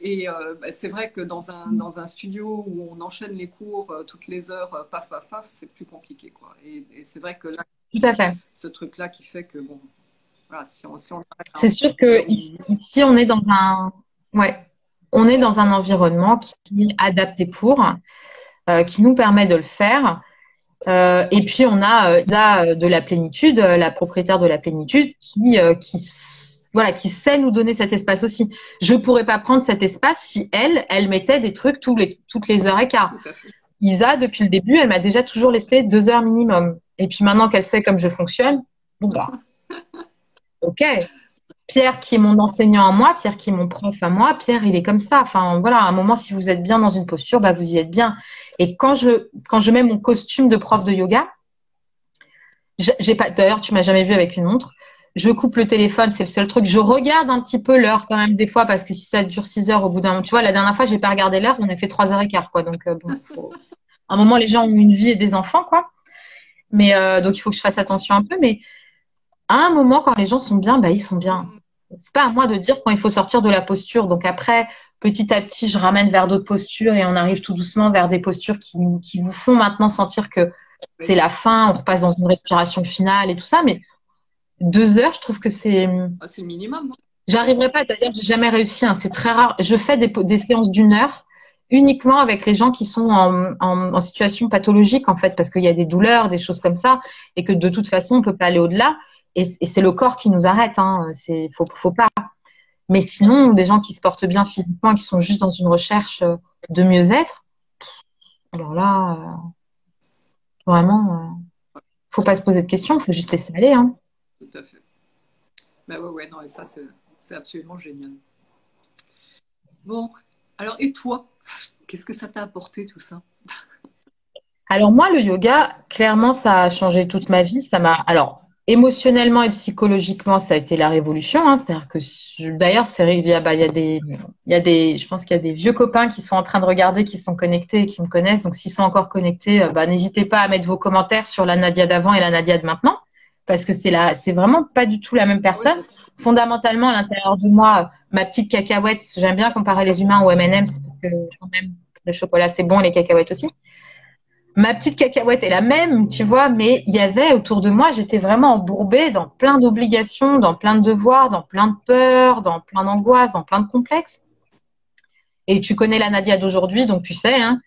et c'est vrai que dans un studio où on enchaîne les cours toutes les heures, paf, paf, paf, c'est plus compliqué, quoi. Et c'est vrai que là, tout à fait. Ce truc-là qui fait que bon, voilà, si on c'est sûr que ici, on est dans on est dans un environnement qui est adapté pour. Qui nous permet de le faire. Et puis, on a Isa de la plénitude, la propriétaire de la plénitude, qui sait nous donner cet espace aussi. Je pourrais pas prendre cet espace si elle mettait des trucs toutes les heures et quart. Isa, depuis le début, elle m'a déjà toujours laissé 2 heures minimum. Et puis maintenant qu'elle sait comme je fonctionne, bon bah, ok. Pierre qui est mon enseignant à moi, Pierre qui est mon prof à moi, Pierre il est comme ça. Enfin voilà, à un moment si vous êtes bien dans une posture, bah vous y êtes bien. Et quand je mets mon costume de prof de yoga, d'ailleurs tu m'as jamais vu avec une montre, je coupe le téléphone, c'est le seul truc. Je regarde un petit peu l'heure quand même des fois parce que si ça dure 6 heures au bout d'un moment, tu vois, la dernière fois j'ai pas regardé l'heure, on a fait 3h15 quoi. Donc à un moment les gens ont une vie et des enfants quoi. Mais donc il faut que je fasse attention un peu. Mais à un moment quand les gens sont bien, bah ils sont bien. C'est pas à moi de dire quand il faut sortir de la posture. Donc après, petit à petit, je ramène vers d'autres postures et on arrive tout doucement vers des postures qui vous font maintenant sentir que c'est la fin, on repasse dans une respiration finale et tout ça. Mais 2 heures, je trouve que c'est... C'est le minimum. J'arriverai pas, d'ailleurs, j'ai jamais réussi, hein, c'est très rare. Je fais des séances d'1 heure uniquement avec les gens qui sont en situation pathologique, en fait, parce qu'il y a des douleurs, des choses comme ça, et que de toute façon, on peut pas aller au-delà. Et c'est le corps qui nous arrête, hein. Faut pas. Mais sinon, des gens qui se portent bien physiquement, qui sont juste dans une recherche de mieux-être, alors là, vraiment, faut pas se poser de questions, faut juste laisser aller, hein. Tout à fait. Ben ouais, non, et ça, c'est absolument génial. Bon, alors, et toi, qu'est-ce que ça t'a apporté tout ça? Alors moi, le yoga, clairement, ça a changé toute ma vie. Alors, émotionnellement et psychologiquement, ça a été la révolution, hein. C'est-à-dire que, d'ailleurs, je pense qu'il y a des vieux copains qui sont en train de regarder, qui sont connectés et qui me connaissent. Donc, s'ils sont encore connectés, n'hésitez pas à mettre vos commentaires sur la Nadia d'avant et la Nadia de maintenant, parce que c'est vraiment pas du tout la même personne. Fondamentalement, à l'intérieur de moi, ma petite cacahuète, j'aime bien comparer les humains aux M&M's parce que quand même, le chocolat c'est bon, les cacahuètes aussi. Ma petite cacahuète est la même, tu vois, mais il y avait autour de moi, j'étais vraiment embourbée dans plein d'obligations, dans plein de devoirs, dans plein de peurs, dans plein d'angoisses, dans plein de complexes. Et tu connais la Nadia d'aujourd'hui, donc tu sais, hein,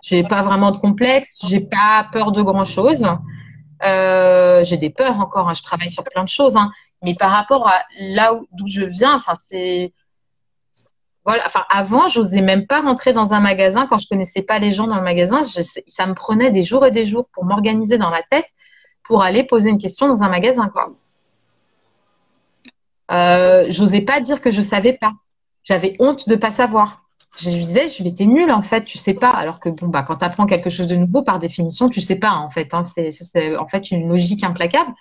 j'ai pas vraiment de complexe, j'ai pas peur de grand chose. J'ai des peurs encore, hein, je travaille sur plein de choses, hein, mais par rapport à d'où je viens, enfin voilà, enfin avant, j'osais même pas rentrer dans un magasin quand je connaissais pas les gens dans le magasin. Ça me prenait des jours et des jours pour m'organiser dans ma tête pour aller poser une question dans un magasin, quoi. J'osais pas dire que je savais pas. J'avais honte de pas savoir. Je lui disais, j'étais nulle en fait, tu sais pas. Alors que bon bah quand tu apprends quelque chose de nouveau, par définition, tu sais pas en fait, hein. C'est en fait une logique implacable.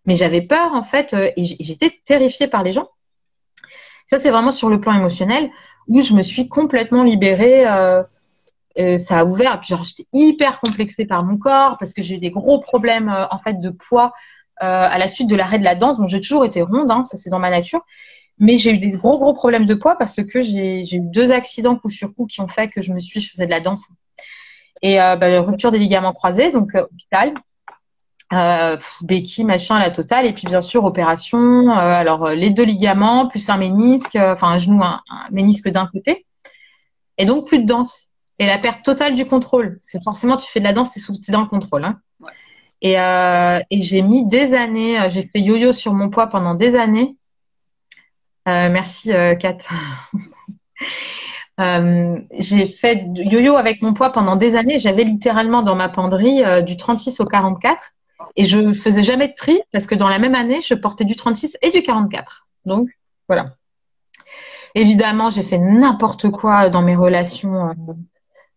Mais j'avais peur en fait et j'étais terrifiée par les gens. Ça, c'est vraiment sur le plan émotionnel où je me suis complètement libérée. Ça a ouvert. Et puis, genre, j'étais hyper complexée par mon corps parce que j'ai eu des gros problèmes en fait de poids à la suite de l'arrêt de la danse. Donc, j'ai toujours été ronde, hein, ça c'est dans ma nature. Mais j'ai eu des gros problèmes de poids parce que j'ai eu 2 accidents coup sur coup qui ont fait que je faisais de la danse. Et rupture des ligaments croisés, donc hôpital. Béquille, machin, la totale, et puis bien sûr opération. Alors les 2 ligaments plus un ménisque, enfin un genou, un ménisque d'un côté, et donc plus de danse et la perte totale du contrôle, parce que forcément tu fais de la danse, t'es dans le contrôle, hein. Ouais. Et j'ai mis des années, j'ai fait yo-yo sur mon poids pendant des années. Merci Kat. J'ai fait yo-yo avec mon poids pendant des années. J'avais littéralement dans ma penderie du 36 au 44. Et je faisais jamais de tri parce que dans la même année, je portais du 36 et du 44. Donc, voilà. Évidemment, j'ai fait n'importe quoi dans mes relations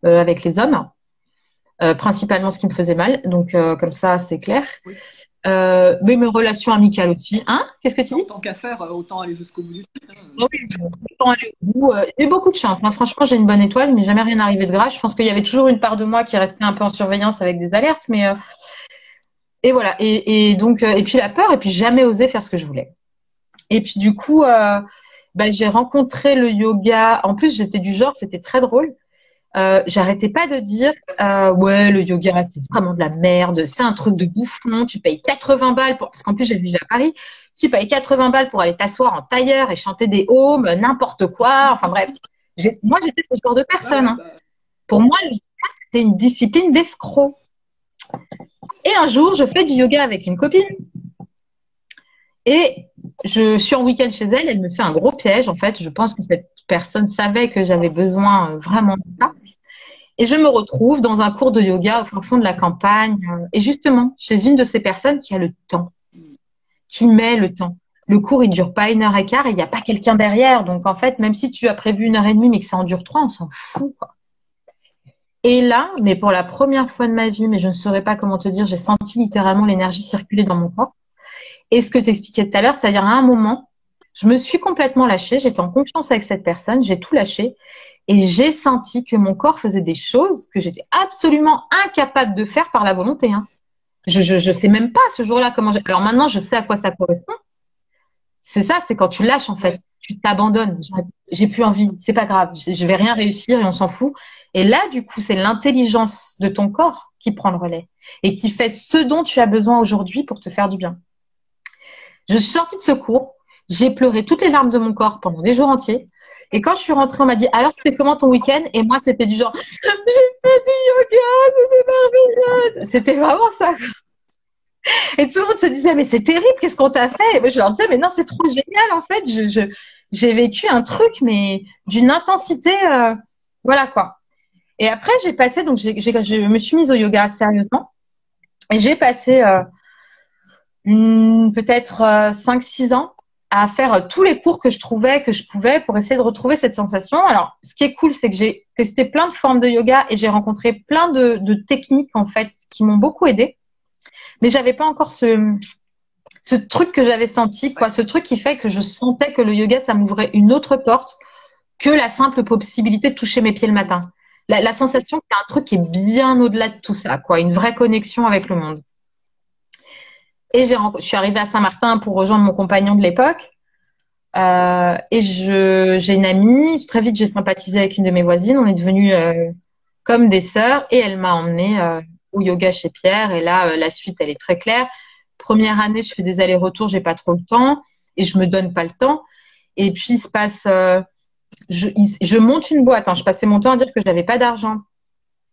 avec les hommes, principalement ce qui me faisait mal. Donc, comme ça, c'est clair. Oui. Mais mes relations amicales aussi. Hein? Qu'est-ce que tu dis? Tant qu'à faire, autant aller jusqu'au bout du truc. Oui, autant aller au bout. J'ai eu beaucoup de chance, hein. Franchement, j'ai une bonne étoile, mais jamais rien arrivé de grave. Je pense qu'il y avait toujours une part de moi qui restait un peu en surveillance avec des alertes, mais et voilà. Et donc, et puis la peur, et puis jamais osé faire ce que je voulais. Et puis du coup, j'ai rencontré le yoga. En plus, j'étais du genre, c'était très drôle. J'arrêtais pas de dire ouais, le yoga c'est vraiment de la merde, c'est un truc de bouffon, tu payes 80 balles parce qu'en plus j'ai vécu à Paris, tu payes 80 balles pour aller t'asseoir en tailleur et chanter des haumes, n'importe quoi, enfin bref. Moi j'étais ce genre de personne, hein. Pour moi le yoga c'était une discipline d'escroc. Et un jour je fais du yoga avec une copine et je suis en week-end chez elle, elle me fait un gros piège en fait. Je pense que cette personne savait que j'avais besoin vraiment de ça. Et je me retrouve dans un cours de yoga au fin fond de la campagne. Et justement, chez une de ces personnes qui a le temps, qui met le temps. Le cours, il dure pas 1h15 et il n'y a pas quelqu'un derrière. Donc, en fait, même si tu as prévu 1h30 mais que ça en dure 3, on s'en fout, quoi. Et là, mais pour la première fois de ma vie, mais je ne saurais pas comment te dire, j'ai senti littéralement l'énergie circuler dans mon corps. Et ce que tu expliquais tout à l'heure, c'est-à-dire à un moment, je me suis complètement lâchée, j'étais en confiance avec cette personne, j'ai tout lâché et j'ai senti que mon corps faisait des choses que j'étais absolument incapable de faire par la volonté, hein. Je sais même pas ce jour-là comment j'ai... Alors maintenant, je sais à quoi ça correspond. C'est ça, c'est quand tu lâches en fait. tu t'abandonnes. J'ai plus envie, c'est pas grave, je vais rien réussir et on s'en fout. Et là, du coup, c'est l'intelligence de ton corps qui prend le relais et qui fait ce dont tu as besoin aujourd'hui pour te faire du bien. Je suis sortie de ce cours, j'ai pleuré toutes les larmes de mon corps pendant des jours entiers. Et quand je suis rentrée, on m'a dit, alors c'était comment ton week-end? Et moi, c'était du genre, j'ai fait du yoga, c'était merveilleux. C'était vraiment ça. Et tout le monde se disait, mais c'est terrible, qu'est-ce qu'on t'a fait? Et moi, je leur disais, mais non, c'est trop génial, en fait. J'ai vécu un truc, mais d'une intensité, voilà quoi. Et après, j'ai passé, donc je me suis mise au yoga sérieusement. Et j'ai passé peut-être 5-6 ans à faire tous les cours que je trouvais, que je pouvais pour essayer de retrouver cette sensation. Alors, ce qui est cool, c'est que j'ai testé plein de formes de yoga et j'ai rencontré plein de techniques, en fait, qui m'ont beaucoup aidée. Mais j'avais pas encore ce truc que j'avais senti, quoi, ce truc qui fait que je sentais que le yoga, ça m'ouvrait une autre porte que la simple possibilité de toucher mes pieds le matin. La sensation qu'il y a un truc qui est bien au-delà de tout ça, quoi, une vraie connexion avec le monde. Et je suis arrivée à Saint-Martin pour rejoindre mon compagnon de l'époque. Et j'ai une amie. Très vite, j'ai sympathisé avec une de mes voisines. On est devenues comme des sœurs. Et elle m'a emmenée au yoga chez Pierre. Et là, la suite, elle est très claire. Première année, je fais des allers-retours. J'ai pas trop le temps. Et je me donne pas le temps. Et puis, il se passe... je monte une boîte. Hein. Je passais mon temps à dire que je n'avais pas d'argent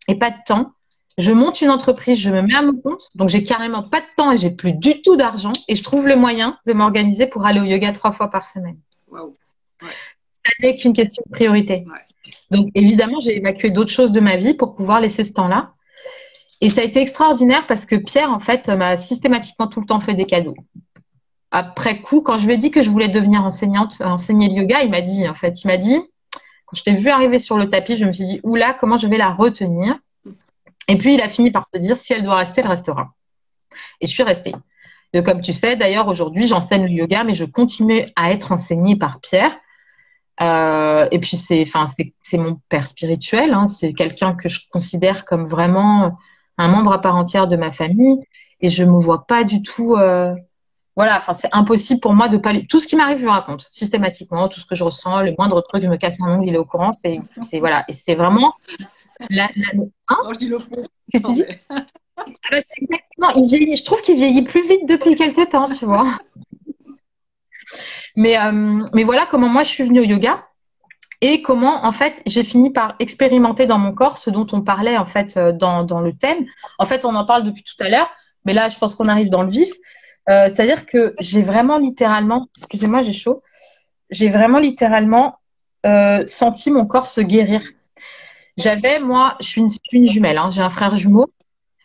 et pas de temps. Je monte une entreprise, je me mets à mon compte, donc j'ai carrément pas de temps et j'ai plus du tout d'argent et je trouve le moyen de m'organiser pour aller au yoga 3 fois par semaine. Wow. Ouais. Ça n'est qu'une question de priorité. Ouais. Donc évidemment, j'ai évacué d'autres choses de ma vie pour pouvoir laisser ce temps-là. Et ça a été extraordinaire parce que Pierre, en fait, m'a systématiquement tout le temps fait des cadeaux. Après coup, quand je lui ai dit que je voulais devenir enseignante, enseigner le yoga, il m'a dit, quand je t'ai vu arriver sur le tapis, je me suis dit, oula, comment je vais la retenir? Et puis, il a fini par se dire, si elle doit rester, elle restera. Et je suis restée. Et comme tu sais, d'ailleurs, aujourd'hui, j'enseigne le yoga, mais je continue à être enseignée par Pierre. Et puis, c'est mon père spirituel. Hein, c'est quelqu'un que je considère comme vraiment un membre à part entière de ma famille. Et je me vois pas du tout... Voilà, enfin, c'est impossible pour moi de pas... Tout ce qui m'arrive, je lui raconte systématiquement. Tout ce que je ressens, le moindre truc, je me casse un ongle, il est au courant. Voilà. Et c'est vraiment... Hein, non, je dis le faux. Qu'est-ce que tu dis? C'est exactement. Je trouve qu'il vieillit plus vite depuis quelques temps, tu vois. Mais voilà comment moi je suis venue au yoga et comment en fait j'ai fini par expérimenter dans mon corps ce dont on parlait en fait dans le thème. En fait, on en parle depuis tout à l'heure, mais là je pense qu'on arrive dans le vif. C'est-à-dire que j'ai vraiment littéralement, excusez-moi, j'ai chaud. J'ai vraiment littéralement senti mon corps se guérir. Moi, je suis une jumelle, hein, j'ai un frère jumeau.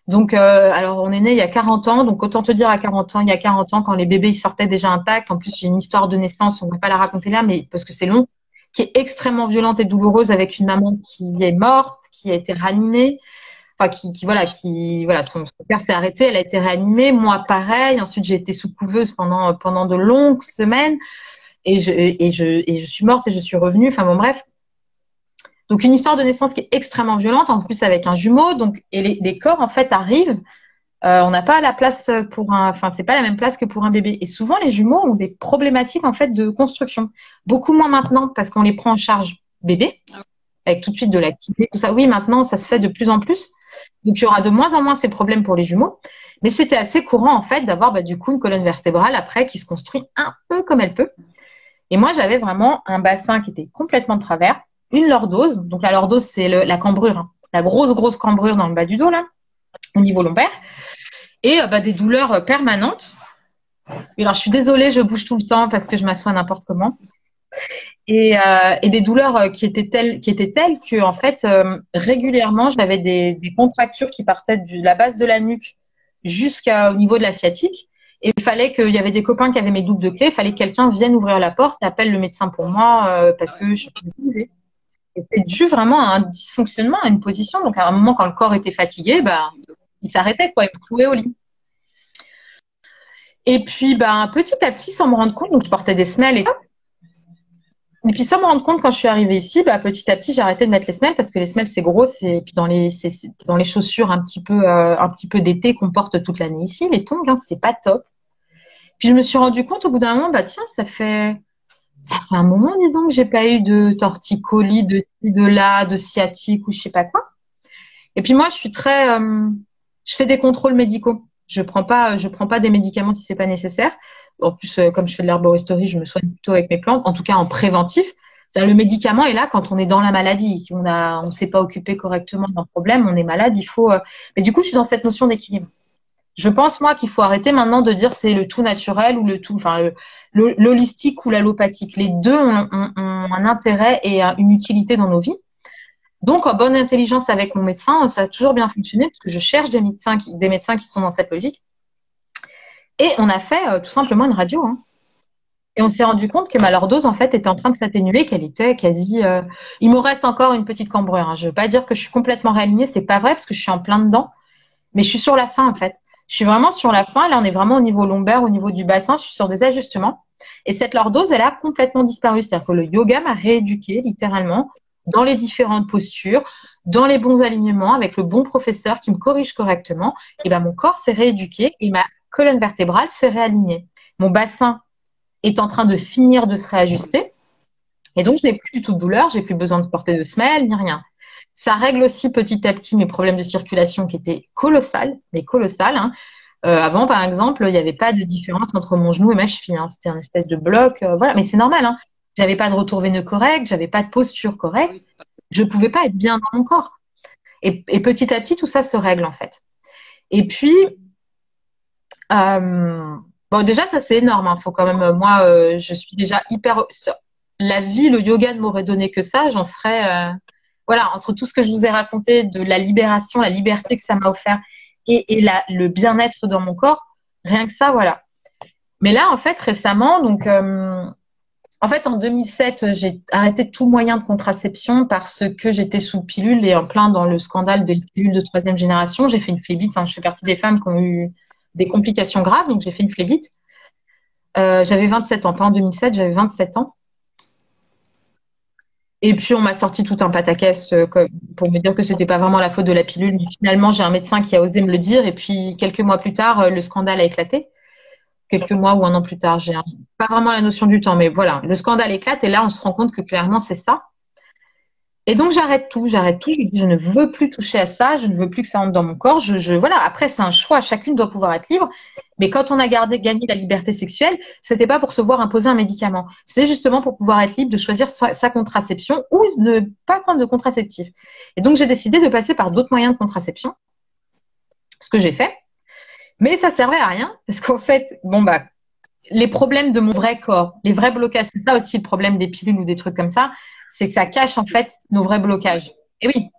Donc, alors on est né il y a 40 ans, donc autant te dire il y a 40 ans, quand les bébés ils sortaient déjà intacts. En plus, j'ai une histoire de naissance, on ne va pas la raconter là, mais parce que c'est long, qui est extrêmement violente et douloureuse avec une maman qui est morte, qui a été réanimée, enfin voilà, son cœur s'est arrêté, elle a été réanimée, moi pareil. Ensuite, j'ai été sous couveuse pendant de longues semaines et je suis morte et je suis revenue. Enfin bon, bref. Donc, une histoire de naissance qui est extrêmement violente, en plus avec un jumeau. Donc, et les corps, en fait, arrivent. On n'a pas la place c'est pas la même place que pour un bébé. Et souvent, les jumeaux ont des problématiques, en fait, de construction. Beaucoup moins maintenant parce qu'on les prend en charge bébé, avec tout de suite de l'activité, tout ça. Oui, maintenant, ça se fait de plus en plus. Donc, il y aura de moins en moins ces problèmes pour les jumeaux. Mais c'était assez courant, en fait, d'avoir, du coup, une colonne vertébrale après qui se construit un peu comme elle peut. Et moi, j'avais vraiment un bassin qui était complètement de travers. Une lordose. Donc, la lordose, c'est la cambrure, hein. La grosse cambrure dans le bas du dos, là, au niveau lombaire. Et des douleurs permanentes. Et alors, je suis désolée, je bouge tout le temps parce que je m'assois n'importe comment. Et des douleurs qui étaient telles que, en fait, régulièrement, j'avais des contractures qui partaient de la base de la nuque jusqu'au niveau de la sciatique. Et il fallait qu'il y avait des copains qui avaient mes doubles de clé. Il fallait que quelqu'un vienne ouvrir la porte, appelle le médecin pour moi parce que je pouvais plus bouger. Et c'est dû vraiment à un dysfonctionnement, à une position. Donc, à un moment, quand le corps était fatigué, il s'arrêtait, quoi. Il me clouait au lit. Et puis, petit à petit, sans me rendre compte, donc je portais des semelles et tout. Et puis, sans me rendre compte, quand je suis arrivée ici, petit à petit, j'ai arrêté de mettre les semelles parce que les semelles, c'est gros. Et puis, dans les chaussures un petit peu d'été qu'on porte toute l'année ici, les tongs, hein, c'est pas top. Puis, je me suis rendu compte au bout d'un moment, tiens, ça fait Ça fait un moment, dis donc, que j'ai pas eu de torticolis, de ci, de là, de sciatique ou je sais pas quoi. Et puis moi, je suis très, je fais des contrôles médicaux. Je prends pas des médicaments si c'est pas nécessaire. En plus, comme je fais de l'herboristerie, je me soigne plutôt avec mes plantes, en tout cas en préventif. C'est-à-dire, le médicament est là quand on est dans la maladie, on s'est pas occupé correctement d'un problème, on est malade, il faut. Mais du coup, je suis dans cette notion d'équilibre. Je pense moi qu'il faut arrêter maintenant de dire c'est le tout naturel ou le tout, enfin l'holistique ou l'allopathique. Les deux ont un intérêt et une utilité dans nos vies. Donc, en bonne intelligence avec mon médecin, ça a toujours bien fonctionné parce que je cherche des médecins qui sont dans cette logique. Et on a fait tout simplement une radio. Hein. Et on s'est rendu compte que ma lordose, en fait, était en train de s'atténuer, qu'elle était quasi. Il me reste encore une petite cambrure. Hein. Je veux pas dire que je suis complètement réalignée, c'est pas vrai parce que je suis en plein dedans, mais je suis sur la fin, en fait. Je suis vraiment sur la fin. Là, on est vraiment au niveau lombaire, au niveau du bassin. Je suis sur des ajustements. Et cette lordose, elle a complètement disparu. C'est-à-dire que le yoga m'a rééduquée, littéralement, dans les différentes postures, dans les bons alignements, avec le bon professeur qui me corrige correctement. Et ben, mon corps s'est rééduqué et ma colonne vertébrale s'est réalignée. Mon bassin est en train de finir de se réajuster. Et donc, je n'ai plus du tout de douleur. J'ai plus besoin de porter de semelle, ni rien. Ça règle aussi petit à petit mes problèmes de circulation qui étaient colossales, mais colossales. Hein. Avant, par exemple, il n'y avait pas de différence entre mon genou et ma cheville. Hein. C'était un espèce de bloc. Voilà, mais c'est normal. Hein. J'avais pas de retour veineux correct, j'avais pas de posture correcte. Je pouvais pas être bien dans mon corps. Et petit à petit, tout ça se règle en fait. Et puis, bon, déjà, ça c'est énorme. Hein. Faut quand même, moi, je suis déjà hyper. La vie, le yoga ne m'aurait donné que ça. J'en serais. Voilà, entre tout ce que je vous ai raconté de la libération, la liberté que ça m'a offert et le bien-être dans mon corps, rien que ça, voilà. Mais là, en fait, récemment, donc, en fait, en 2007, j'ai arrêté tout moyen de contraception parce que j'étais sous pilule et en plein dans le scandale des pilules de troisième génération. J'ai fait une phlébite. Hein. Je fais partie des femmes qui ont eu des complications graves, donc j'ai fait une phlébite. J'avais 27 ans, pas en 2007, j'avais 27 ans. Et puis, on m'a sorti tout un pataquès pour me dire que c'était pas vraiment la faute de la pilule. Mais finalement, j'ai un médecin qui a osé me le dire. Et puis, quelques mois plus tard, le scandale a éclaté. Quelques mois ou un an plus tard, pas vraiment la notion du temps, mais voilà, le scandale éclate et là, on se rend compte que clairement, c'est ça. Et donc, j'arrête tout. Je dis, je ne veux plus toucher à ça. Je ne veux plus que ça entre dans mon corps. Voilà. Après, c'est un choix. Chacune doit pouvoir être libre. Mais quand on a gagné la liberté sexuelle, c'était pas pour se voir imposer un médicament. C'est justement pour pouvoir être libre de choisir sa contraception ou ne pas prendre de contraceptif. Et donc, j'ai décidé de passer par d'autres moyens de contraception. Ce que j'ai fait. Mais ça servait à rien. Parce qu'en fait, bon, bah, les problèmes de mon vrai corps, les vrais blocages, c'est ça aussi le problème des pilules ou des trucs comme ça, c'est que ça cache en fait nos vrais blocages. Et oui,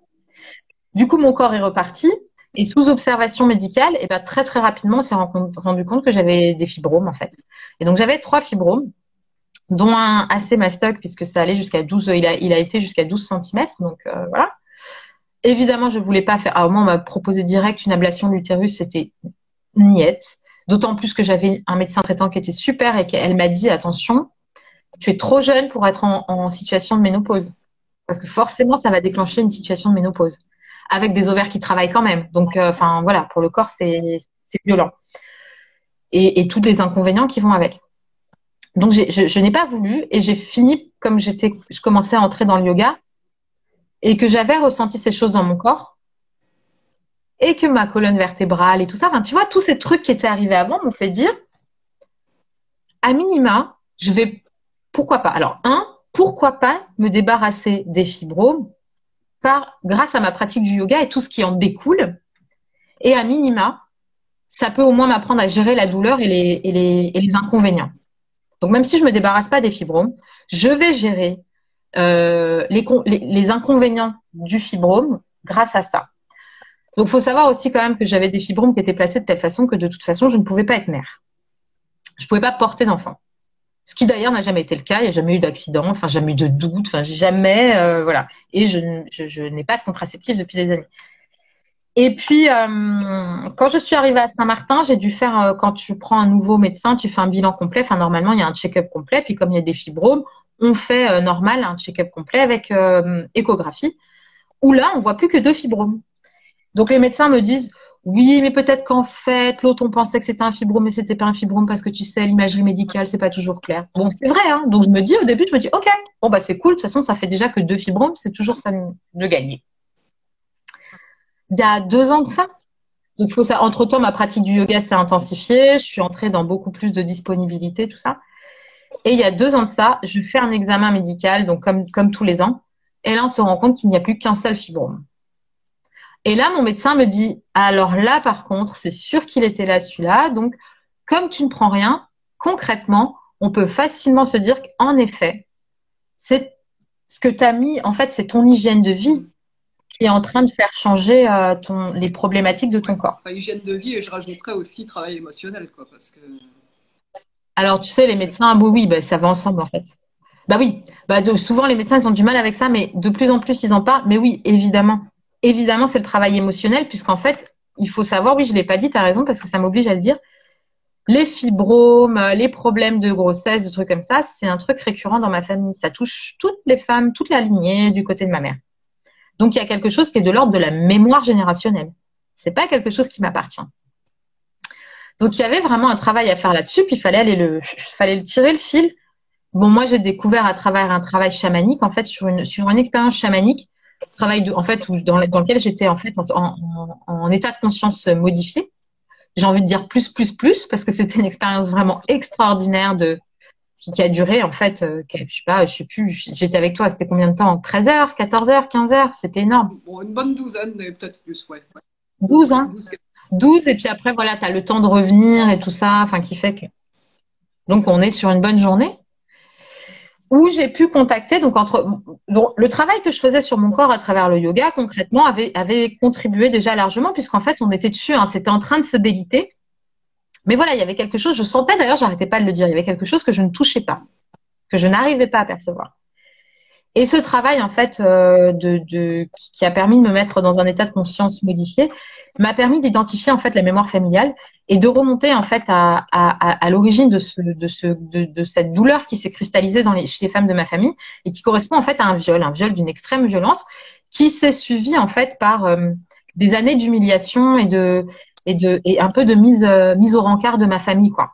du coup, mon corps est reparti et sous observation médicale, et ben très très rapidement, on s'est rendu compte que j'avais des fibromes en fait. Et donc j'avais 3 fibromes, dont un assez mastoc puisque ça allait jusqu'à 12, il a été jusqu'à 12 cm, donc voilà. Évidemment, je voulais pas faire. Alors moi, on m'a proposé direct une ablation de l'utérus, c'était niette. D'autant plus que j'avais un médecin traitant qui était super et qu'elle m'a dit attention, tu es trop jeune pour être en situation de ménopause. Parce que forcément, ça va déclencher une situation de ménopause. Avec des ovaires qui travaillent quand même. Donc, enfin, voilà, pour le corps, c'est violent. Et tous les inconvénients qui vont avec. Donc, je n'ai pas voulu et j'ai fini comme je commençais à entrer dans le yoga et que j'avais ressenti ces choses dans mon corps et que ma colonne vertébrale et tout ça, enfin, tu vois, tous ces trucs qui étaient arrivés avant m'ont fait dire, à minima, pourquoi pas? Alors, pourquoi pas me débarrasser des fibromes grâce à ma pratique du yoga et tout ce qui en découle. Et à minima, ça peut au moins m'apprendre à gérer la douleur et les inconvénients. Donc, même si je me débarrasse pas des fibromes, je vais gérer les inconvénients du fibrome grâce à ça. Donc, il faut savoir aussi quand même que j'avais des fibromes qui étaient placés de telle façon que de toute façon, je ne pouvais pas être mère. Je ne pouvais pas porter d'enfant. Ce qui d'ailleurs n'a jamais été le cas. Il n'y a jamais eu d'accident, enfin jamais eu de doute, enfin jamais, voilà. Et je n'ai pas de contraceptif depuis des années. Et puis, quand je suis arrivée à Saint-Martin, j'ai dû faire, quand tu prends un nouveau médecin, tu fais un bilan complet. Enfin, normalement, il y a un check-up complet. Puis, comme il y a des fibromes, on fait normal un check-up complet avec échographie. Où là, on voit plus que 2 fibromes. Donc, les médecins me disent, oui, mais peut-être qu'en fait, l'autre, on pensait que c'était un fibrome, mais c'était pas un fibrome parce que tu sais, l'imagerie médicale, c'est pas toujours clair. Bon, c'est vrai, hein. Donc, au début, je me dis, OK, bon, bah, c'est cool. De toute façon, ça fait déjà que 2 fibromes, c'est toujours ça de gagner. Il y a 2 ans de ça. Donc, faut ça. Entre-temps, ma pratique du yoga s'est intensifiée. Je suis entrée dans beaucoup plus de disponibilité, tout ça. Et il y a 2 ans de ça, je fais un examen médical, donc comme tous les ans. Et là, on se rend compte qu'il n'y a plus qu'un seul fibrome. Et là, mon médecin me dit, alors là, par contre, c'est sûr qu'il était là, celui-là. Donc, comme tu ne prends rien, concrètement, on peut facilement se dire qu'en effet, c'est ce que tu as mis, en fait, c'est ton hygiène de vie qui est en train de faire changer les problématiques de ton corps. Enfin, hygiène de vie, et je rajouterais aussi travail émotionnel, quoi, parce que... Alors, tu sais, les médecins, oui, bah, ça va ensemble, en fait. Bah oui, souvent les médecins ils ont du mal avec ça, mais de plus en plus ils en parlent. Mais oui, évidemment, évidemment c'est le travail émotionnel, puisqu'en fait il faut savoir, oui je l'ai pas dit, t'as raison parce que ça m'oblige à le dire. Les fibromes, les problèmes de grossesse, des trucs comme ça, c'est un truc récurrent dans ma famille. Ça touche toutes les femmes, toute la lignée du côté de ma mère. Donc il y a quelque chose qui est de l'ordre de la mémoire générationnelle. C'est pas quelque chose qui m'appartient. Donc il y avait vraiment un travail à faire là-dessus, puis il fallait le tirer le fil. Bon, moi, j'ai découvert à travers un travail chamanique, en fait, sur une expérience chamanique, en fait, dans lequel j'étais, en fait, en état de conscience modifié. J'ai envie de dire plus, parce que c'était une expérience vraiment extraordinaire qui a duré, en fait, je sais plus, j'étais avec toi, c'était combien de temps? 13 heures, 14 heures, 15 heures, c'était énorme. Bon, une bonne douzaine, mais peut-être plus, ouais. 12, hein. 12, et puis après, voilà, t'as le temps de revenir et tout ça, enfin, qui fait que. Donc, on est sur une bonne journée. Où j'ai pu contacter, donc le travail que je faisais sur mon corps à travers le yoga, concrètement, avait contribué déjà largement, puisqu'en fait, on était dessus, hein, c'était en train de se déliter. Mais voilà, il y avait quelque chose, je sentais d'ailleurs, j'arrêtais pas de le dire, il y avait quelque chose que je ne touchais pas, que je n'arrivais pas à percevoir. Et ce travail, en fait, qui a permis de me mettre dans un état de conscience modifié, m'a permis d'identifier en fait la mémoire familiale et de remonter en fait à l'origine de cette douleur qui s'est cristallisée chez les femmes de ma famille et qui correspond en fait à un viol d'une extrême violence qui s'est suivi en fait par des années d'humiliation et un peu de mise au rencard de ma famille, quoi.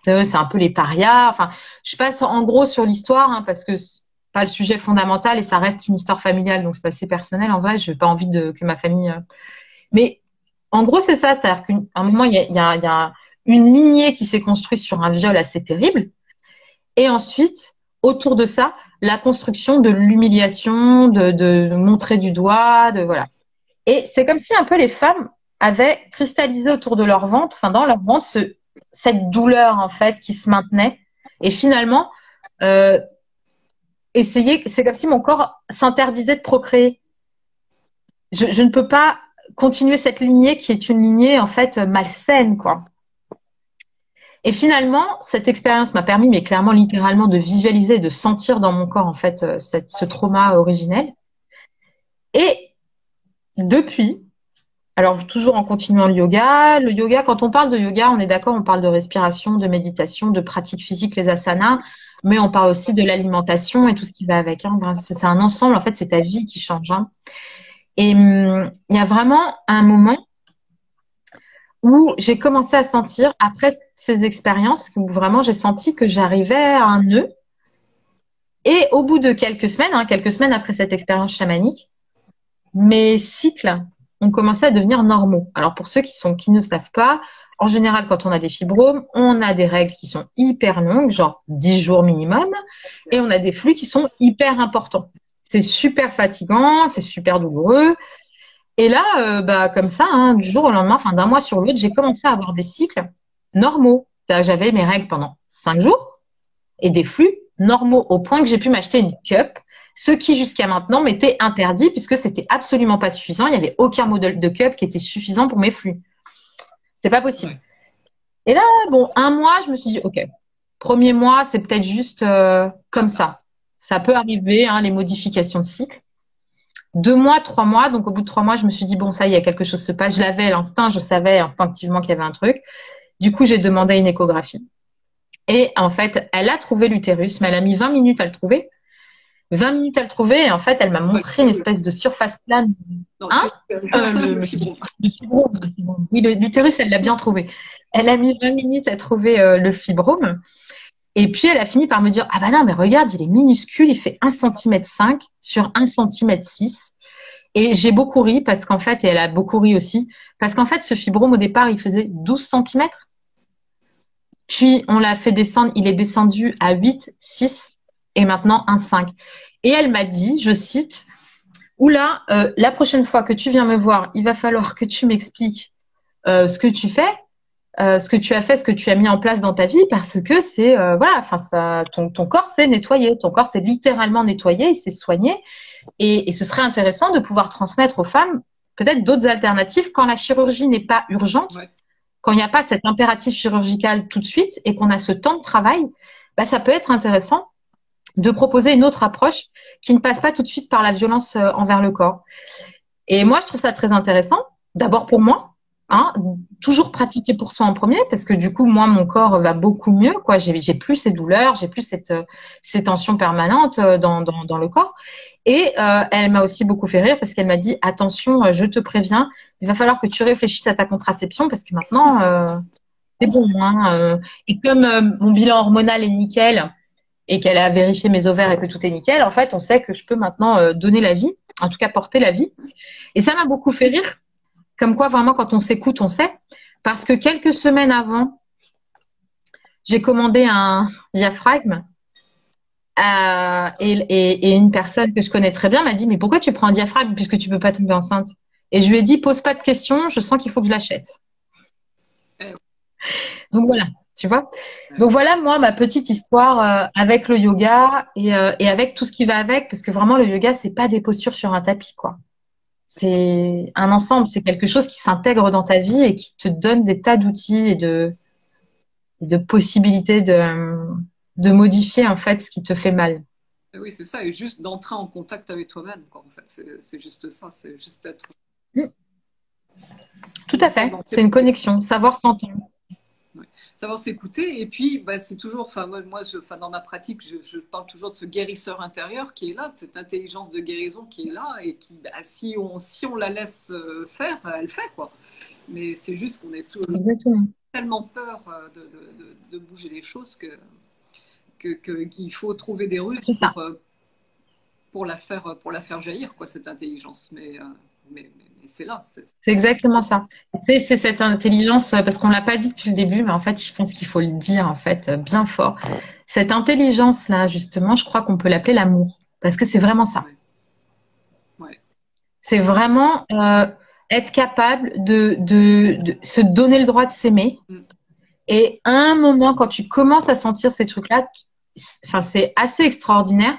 C'est un peu les parias. Enfin, je passe en gros sur l'histoire, hein, parce que c'est pas le sujet fondamental et ça reste une histoire familiale, donc c'est assez personnel en vrai. Je n'ai pas envie que ma famille. Mais en gros, c'est ça. C'est-à-dire qu'à un moment, il y a une lignée qui s'est construite sur un viol assez terrible. Et ensuite, autour de ça, la construction de l'humiliation, de montrer du doigt, voilà. Et c'est comme si un peu les femmes avaient cristallisé autour de leur ventre, enfin dans leur ventre, cette douleur en fait qui se maintenait. Et finalement, c'est comme si mon corps s'interdisait de procréer. Je ne peux pas continuer cette lignée qui est une lignée en fait malsaine, quoi. Et finalement, cette expérience m'a permis, mais clairement, littéralement, de visualiser, de sentir dans mon corps en fait ce trauma originel. Et depuis, alors toujours en continuant le yoga, quand on parle de yoga, on est d'accord, on parle de respiration, de méditation, de pratique physique, les asanas, mais on parle aussi de l'alimentation et tout ce qui va avec. Hein. C'est un ensemble, en fait, c'est ta vie qui change. Hein. Et il y a vraiment un moment où j'ai commencé à sentir, après ces expériences, où vraiment j'ai senti que j'arrivais à un nœud. Et au bout de quelques semaines après cette expérience chamanique, mes cycles ont commencé à devenir normaux. Alors pour ceux qui ne savent pas, en général, quand on a des fibromes, on a des règles qui sont hyper longues, genre 10 jours minimum, et on a des flux qui sont hyper importants. C'est super fatigant, c'est super douloureux. Et là, comme ça, hein, du jour au lendemain, enfin d'un mois sur l'autre, j'ai commencé à avoir des cycles normaux. J'avais mes règles pendant 5 jours et des flux normaux au point que j'ai pu m'acheter une cup, ce qui jusqu'à maintenant m'était interdit puisque c'était absolument pas suffisant. Il n'y avait aucun modèle de cup qui était suffisant pour mes flux. C'est pas possible. Et là, bon, un mois, je me suis dit, ok, premier mois, c'est peut-être juste comme ça. Ça peut arriver, hein, les modifications de cycle. 2 mois, 3 mois, donc au bout de 3 mois, je me suis dit, bon, ça y est, quelque chose se passe. Je l'avais à l'instinct, je savais instinctivement qu'il y avait un truc. Du coup, j'ai demandé une échographie. Et en fait, elle a trouvé l'utérus, mais elle a mis 20 minutes à le trouver. 20 minutes à le trouver. Et en fait, elle m'a montré une espèce de surface plane. Hein le fibrome. Le fibrome. Oui, l'utérus, elle l'a bien trouvé. Elle a mis 20 minutes à trouver le fibrome. Et puis, elle a fini par me dire, ah bah non, mais regarde, il est minuscule, il fait 1,5 cm sur 1,6 cm. Et j'ai beaucoup ri parce qu'en fait, et elle a beaucoup ri aussi, parce qu'en fait, ce fibrome, au départ, il faisait 12 cm. Puis, on l'a fait descendre, il est descendu à 8, 6 et maintenant 1,5. Et elle m'a dit, je cite, oula, la prochaine fois que tu viens me voir, il va falloir que tu m'expliques ce que tu fais, ce que tu as fait, ce que tu as mis en place dans ta vie, parce que c'est, voilà, enfin, ça, ton corps s'est nettoyé, ton corps s'est littéralement nettoyé, il s'est soigné. Et ce serait intéressant de pouvoir transmettre aux femmes peut-être d'autres alternatives quand la chirurgie n'est pas urgente, quand il n'y a pas cet impératif chirurgical tout de suite et qu'on a ce temps de travail, bah, ça peut être intéressant de proposer une autre approche qui ne passe pas tout de suite par la violence envers le corps. Et moi, je trouve ça très intéressant, d'abord pour moi, hein, toujours pratiquer pour soi en premier, parce que du coup, moi, mon corps va beaucoup mieux, quoi. J'ai plus ces douleurs, j'ai plus ces tensions permanentes dans le corps. Et elle m'a aussi beaucoup fait rire parce qu'elle m'a dit, attention, je te préviens, il va falloir que tu réfléchisses à ta contraception parce que maintenant, c'est bon. Hein, et comme mon bilan hormonal est nickel et qu'elle a vérifié mes ovaires et que tout est nickel, en fait, on sait que je peux maintenant donner la vie, en tout cas porter la vie. Et ça m'a beaucoup fait rire. Comme quoi, vraiment, quand on s'écoute, on sait. Parce que quelques semaines avant, j'ai commandé un diaphragme et une personne que je connais très bien m'a dit, mais pourquoi tu prends un diaphragme puisque tu peux pas tomber enceinte? Et je lui ai dit, pose pas de questions, je sens qu'il faut que je l'achète. Donc voilà, tu vois. Donc voilà, moi, ma petite histoire avec le yoga et avec tout ce qui va avec, parce que vraiment, le yoga, c'est pas des postures sur un tapis, quoi. C'est un ensemble, c'est quelque chose qui s'intègre dans ta vie et qui te donne des tas d'outils et de possibilités de modifier en fait ce qui te fait mal. Oui, c'est ça, et juste d'entrer en contact avec toi-même, quoi, en fait. C'est juste ça, c'est juste être. Tout à fait, c'est une connexion, savoir s'entendre. Ouais. Savoir s'écouter, et puis bah, c'est toujours, enfin moi dans ma pratique, je parle toujours de ce guérisseur intérieur qui est là, de cette intelligence de guérison qui est là, et qui, bah, si on la laisse faire, elle fait, quoi. Mais c'est juste qu'on est tellement peur de bouger les choses qu'il faut trouver des ruses pour la faire jaillir, quoi, cette intelligence. Mais c'est là. C'est exactement ça. C'est cette intelligence, parce qu'on ne l'a pas dit depuis le début, mais en fait, je pense qu'il faut le dire en fait bien fort. Cette intelligence-là, justement, je crois qu'on peut l'appeler l'amour, parce que c'est vraiment ça. Ouais. C'est vraiment être capable de se donner le droit de s'aimer. Et à un moment, quand tu commences à sentir ces trucs-là, enfin, c'est assez extraordinaire.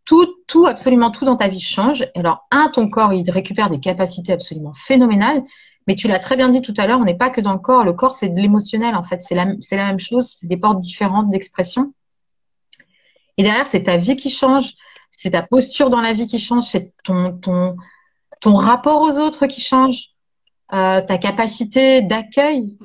Tout, absolument tout dans ta vie change. Alors, ton corps, il récupère des capacités absolument phénoménales. Mais tu l'as très bien dit tout à l'heure, on n'est pas que dans le corps. Le corps, c'est de l'émotionnel, en fait. C'est la même chose. C'est des portes différentes d'expression. Et derrière, c'est ta vie qui change. C'est ta posture dans la vie qui change. C'est ton rapport aux autres qui change. Ta capacité d'accueil.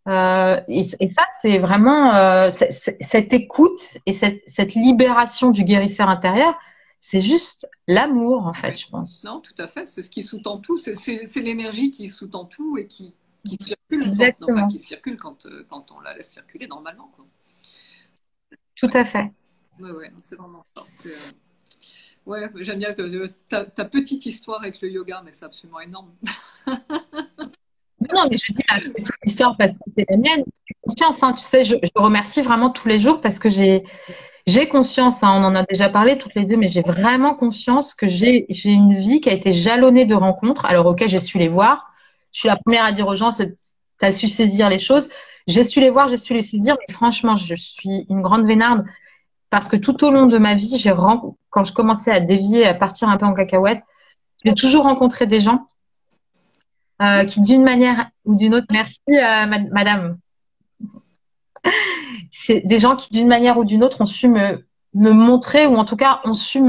Et ça, c'est vraiment cette écoute et cette libération du guérisseur intérieur, c'est juste l'amour, en fait, je pense. Non, tout à fait. C'est ce qui sous-tend tout. C'est l'énergie qui sous-tend tout et qui circule. Exactement. Qui circule quand on la laisse circuler normalement, quoi. Tout à fait. Ouais, c'est vraiment ça. Ouais, j'aime bien ta petite histoire avec le yoga, mais c'est absolument énorme. Non, mais je dis ma petite histoire parce que c'est la mienne. J'ai conscience, hein, tu sais, je remercie vraiment tous les jours parce que j'ai conscience, hein, on en a déjà parlé toutes les deux, mais j'ai vraiment conscience que j'ai une vie qui a été jalonnée de rencontres. Alors, ok, j'ai su les voir. Je suis la première à dire aux gens, tu as su saisir les choses. J'ai su les voir, j'ai su les saisir, mais franchement, je suis une grande vénarde parce que tout au long de ma vie, quand je commençais à dévier, à partir un peu en cacahuète, j'ai toujours rencontré des gens qui d'une manière ou d'une autre, merci madame, c'est des gens qui d'une manière ou d'une autre ont su me montrer ou en tout cas ont su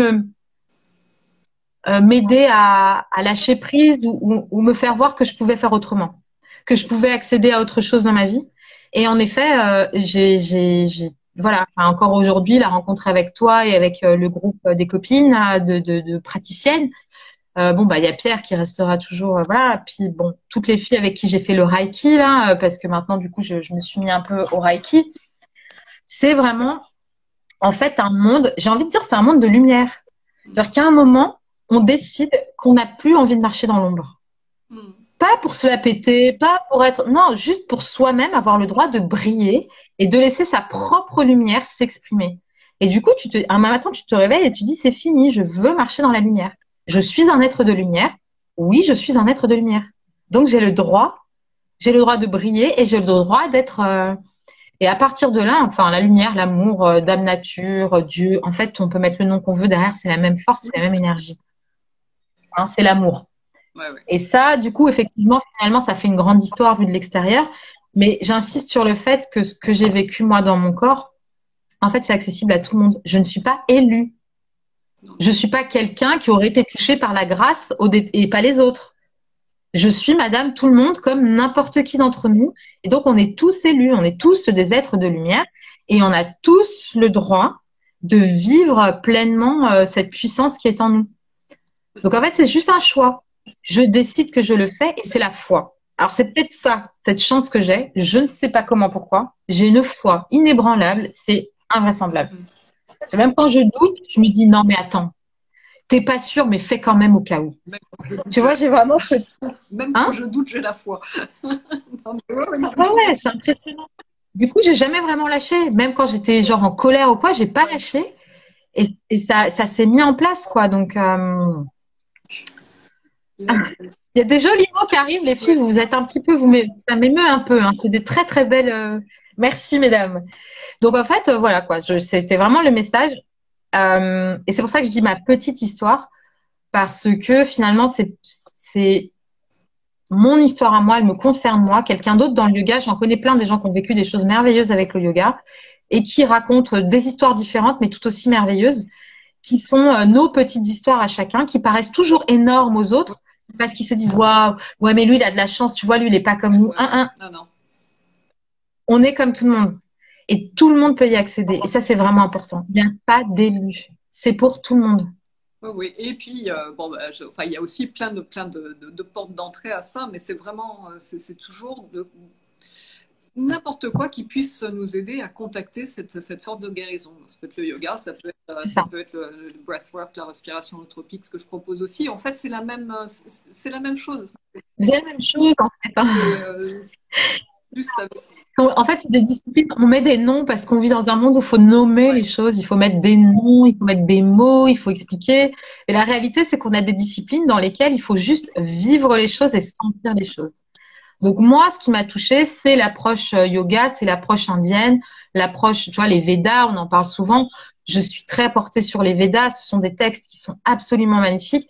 m'aider à lâcher prise ou me faire voir que je pouvais faire autrement, que je pouvais accéder à autre chose dans ma vie. Et en effet, j'ai voilà, enfin, encore aujourd'hui, la rencontre avec toi et avec le groupe des copines de praticiennes. Bon, bah, il y a Pierre qui restera toujours, voilà. Puis bon, toutes les filles avec qui j'ai fait le Reiki là, parce que maintenant, du coup, je me suis mis un peu au Reiki. C'est vraiment, en fait, un monde. J'ai envie de dire, c'est un monde de lumière. C'est-à-dire qu'à un moment, on décide qu'on n'a plus envie de marcher dans l'ombre. Pas pour se la péter, pas pour être, non, juste pour soi-même avoir le droit de briller et de laisser sa propre lumière s'exprimer. Et du coup, un matin, tu te réveilles et tu dis, c'est fini, je veux marcher dans la lumière. Je suis un être de lumière. Oui, je suis un être de lumière. Donc, j'ai le droit de briller et j'ai le droit d'être, et à partir de là, enfin, la lumière, l'amour, Dame Nature, Dieu, en fait, on peut mettre le nom qu'on veut derrière, c'est la même force, c'est la même énergie. Hein, c'est l'amour. Ouais, ouais. Et ça, du coup, effectivement, finalement, ça fait une grande histoire vue de l'extérieur. Mais j'insiste sur le fait que ce que j'ai vécu, moi, dans mon corps, en fait, c'est accessible à tout le monde. Je ne suis pas élue. Je ne suis pas quelqu'un qui aurait été touché par la grâce et pas les autres. Je suis madame tout le monde comme n'importe qui d'entre nous. Et donc, on est tous élus, on est tous des êtres de lumière et on a tous le droit de vivre pleinement cette puissance qui est en nous. Donc, en fait, c'est juste un choix. Je décide que je le fais et c'est la foi. Alors, c'est peut-être ça, cette chance que j'ai. Je ne sais pas comment, pourquoi. J'ai une foi inébranlable. C'est invraisemblable. C'est même quand je doute, je me dis non, mais attends. T'es pas sûr, mais fais quand même au cas où. Tu vois, j'ai vraiment ce truc. Même quand je doute, j'ai la foi. Ah ouais, c'est impressionnant. Du coup, j'ai jamais vraiment lâché. Même quand j'étais genre en colère ou quoi, j'ai pas lâché. Et ça s'est mis en place, quoi. Donc, il y a des jolis mots qui arrivent, les filles. Vous êtes un petit peu, ça m'émeut un peu. Hein. C'est des très très belles. Merci, mesdames. Donc en fait, voilà quoi. C'était vraiment le message. Et c'est pour ça que je dis ma petite histoire parce que finalement c'est mon histoire à moi. Elle me concerne moi. Quelqu'un d'autre dans le yoga. J'en connais plein des gens qui ont vécu des choses merveilleuses avec le yoga et qui racontent des histoires différentes, mais tout aussi merveilleuses, qui sont nos petites histoires à chacun, qui paraissent toujours énormes aux autres. Parce qu'ils se disent, waouh, ouais, mais lui, il a de la chance, tu vois, lui, il n'est pas comme nous. Non. On est comme tout le monde. Et tout le monde peut y accéder. Et ça, c'est vraiment important. Il n'y a pas d'élu. C'est pour tout le monde. Oui. Et puis, bon, il y a aussi plein de portes d'entrée à ça, mais c'est vraiment, c'est toujours n'importe quoi qui puisse nous aider à contacter cette forme de guérison. Ça peut être le yoga, ça peut être le breathwork, la respiration holotropique, ce que je propose aussi. En fait, c'est la même chose. C'est la même chose, en fait. Hein. Juste avec... En fait, c'est des disciplines, on met des noms parce qu'on vit dans un monde où il faut nommer les choses, il faut mettre des noms, il faut mettre des mots, il faut expliquer. Et la réalité, c'est qu'on a des disciplines dans lesquelles il faut juste vivre les choses et sentir les choses. Donc moi, ce qui m'a touchée, c'est l'approche yoga, c'est l'approche indienne, l'approche, tu vois, les Védas, on en parle souvent. Je suis très portée sur les Védas. Ce sont des textes qui sont absolument magnifiques.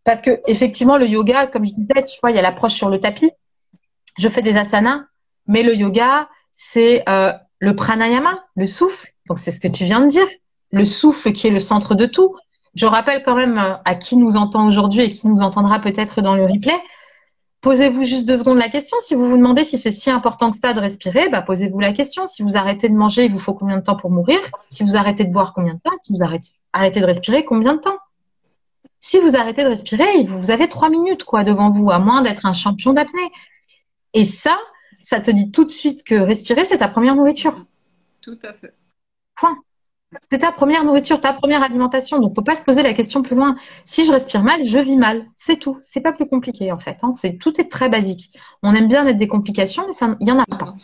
Parce que effectivement, le yoga, comme je disais, tu vois, il y a l'approche sur le tapis. Je fais des asanas, mais le yoga, c'est le pranayama, le souffle. Donc c'est ce que tu viens de dire, le souffle qui est le centre de tout. Je rappelle quand même à qui nous entend aujourd'hui et qui nous entendra peut-être dans le replay. Posez-vous juste 2 secondes la question. Si vous vous demandez si c'est si important que ça de respirer, bah posez-vous la question. Si vous arrêtez de manger, il vous faut combien de temps pour mourir? Si vous arrêtez de boire, combien de temps? Si vous arrêtez de respirer, combien de temps? Si vous arrêtez de respirer, vous avez 3 minutes quoi devant vous, à moins d'être un champion d'apnée. Et ça te dit tout de suite que respirer, c'est ta première nourriture. Tout à fait. Point. C'est ta première nourriture, ta première alimentation. Donc, faut pas se poser la question plus loin. Si je respire mal, je vis mal. C'est tout. C'est pas plus compliqué, en fait. Hein. Tout est très basique. On aime bien mettre des complications, mais il y en a pas.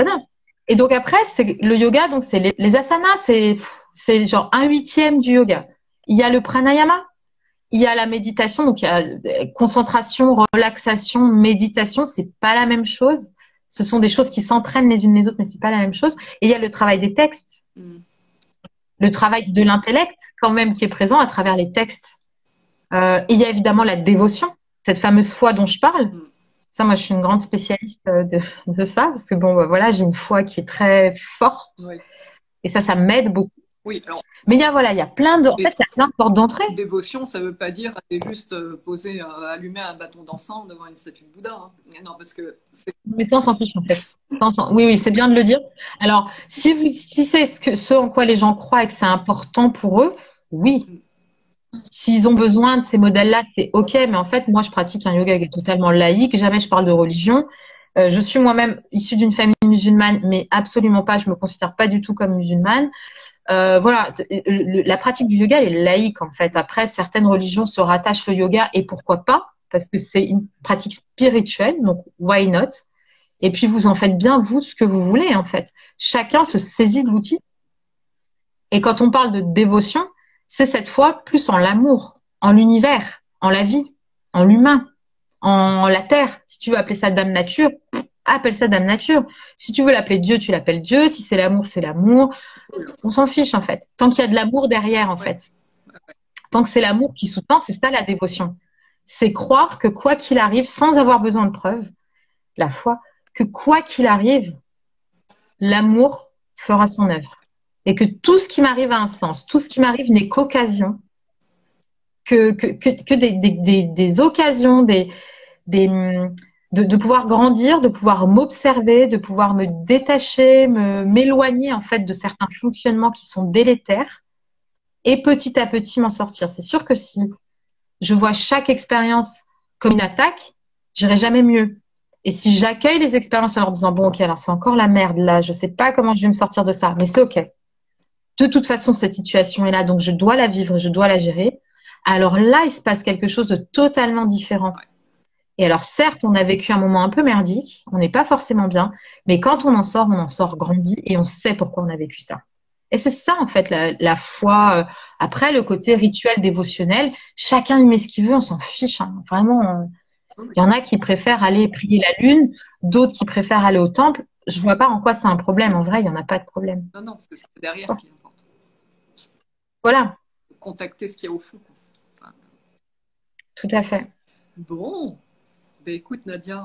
Non. Et donc après, c'est le yoga. Donc, c'est les asanas. C'est genre 1/8 du yoga. Il y a le pranayama. Il y a la méditation. Donc, il y a concentration, relaxation, méditation. C'est pas la même chose. Ce sont des choses qui s'entraînent les unes les autres, mais c'est pas la même chose. Et il y a le travail des textes, le travail de l'intellect quand même qui est présent à travers les textes. Et il y a évidemment la dévotion, cette fameuse foi dont je parle. Ça, moi, je suis une grande spécialiste de ça parce que bon, voilà, j'ai une foi qui est très forte et ça m'aide beaucoup. Oui, alors, Mais il y a plein de, en fait, il y a plein de portes d'entrée. dévotion, ça ne veut pas dire aller juste poser, allumer un bâton d'encens devant une statue de Bouddha. Hein. Non, parce que c'est. Mais ça, on s'en fiche, en fait. Oui, oui, c'est bien de le dire. Alors, si c'est ce en quoi les gens croient et que c'est important pour eux, oui. S'ils ont besoin de ces modèles-là, c'est OK. Mais en fait, moi, je pratique un yoga qui est totalement laïque. Jamais je parle de religion. Je suis moi-même issue d'une famille musulmane, mais absolument pas. Je me considère pas du tout comme musulmane. Voilà, la pratique du yoga elle est laïque en fait. Après, certaines religions se rattachent au yoga et pourquoi pas, parce que c'est une pratique spirituelle, donc why not? Et puis vous en faites bien vous ce que vous voulez en fait. Chacun se saisit de l'outil. Et quand on parle de dévotion, c'est cette fois plus en l'amour, en l'univers, en la vie, en l'humain, en la terre. Si tu veux appeler ça Dame Nature, appelle ça Dame Nature. Si tu veux l'appeler Dieu, tu l'appelles Dieu. Si c'est l'amour, c'est l'amour. On s'en fiche en fait. Tant qu'il y a de l'amour derrière en Ouais. fait. Tant que c'est l'amour qui sous-tend, c'est ça la dévotion. C'est croire que quoi qu'il arrive, sans avoir besoin de preuves, la foi, que quoi qu'il arrive, l'amour fera son œuvre. Et que tout ce qui m'arrive a un sens. Tout ce qui m'arrive n'est qu'occasion, que des occasions, des, de pouvoir grandir, de pouvoir m'observer, de pouvoir me détacher, m'éloigner en fait de certains fonctionnements qui sont délétères et petit à petit m'en sortir. C'est sûr que si je vois chaque expérience comme une attaque, j'irai jamais mieux. Et si j'accueille les expériences en leur disant bon ok alors c'est encore la merde là, je sais pas comment je vais me sortir de ça, mais c'est ok. De toute façon cette situation est là donc je dois la vivre, je dois la gérer. Alors là il se passe quelque chose de totalement différent. Et alors certes on a vécu un moment un peu merdique, on n'est pas forcément bien, mais quand on en sort grandi et on sait pourquoi on a vécu ça. Et c'est ça, en fait, la foi. Après, le côté rituel dévotionnel, chacun y met ce qu'il veut, on s'en fiche. Hein. Vraiment, il y en a qui préfèrent aller prier la lune, d'autres qui préfèrent aller au temple. Je vois pas en quoi c'est un problème. En vrai, il n'y en a pas de problème. Non, non, c'est derrière qui importe. Voilà, Contacter ce qu'il y a au fond. Enfin, tout à fait. bon, ben écoute Nadia,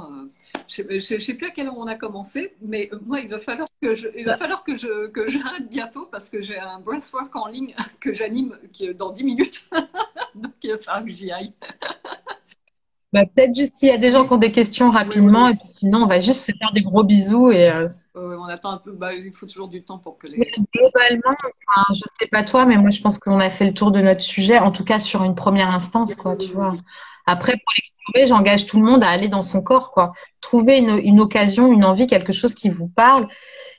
je ne sais plus à quelle heure on a commencé, mais moi il va falloir que j'arrête bientôt parce que j'ai un breathwork en ligne que j'anime qui est dans 10 minutes, donc il va falloir que j'y aille. Bah, peut-être juste s'il y a des gens qui ont des questions rapidement, Oui. et puis sinon, on va juste se faire des gros bisous. Et On attend un peu, bah, il faut toujours du temps pour que mais les. globalement, enfin, je sais pas toi, mais moi, je pense qu'on a fait le tour de notre sujet, en tout cas sur une première instance, quoi, tu vois. Oui. Après, pour l'explorer, j'engage tout le monde à aller dans son corps, quoi. Trouver une occasion, une envie, quelque chose qui vous parle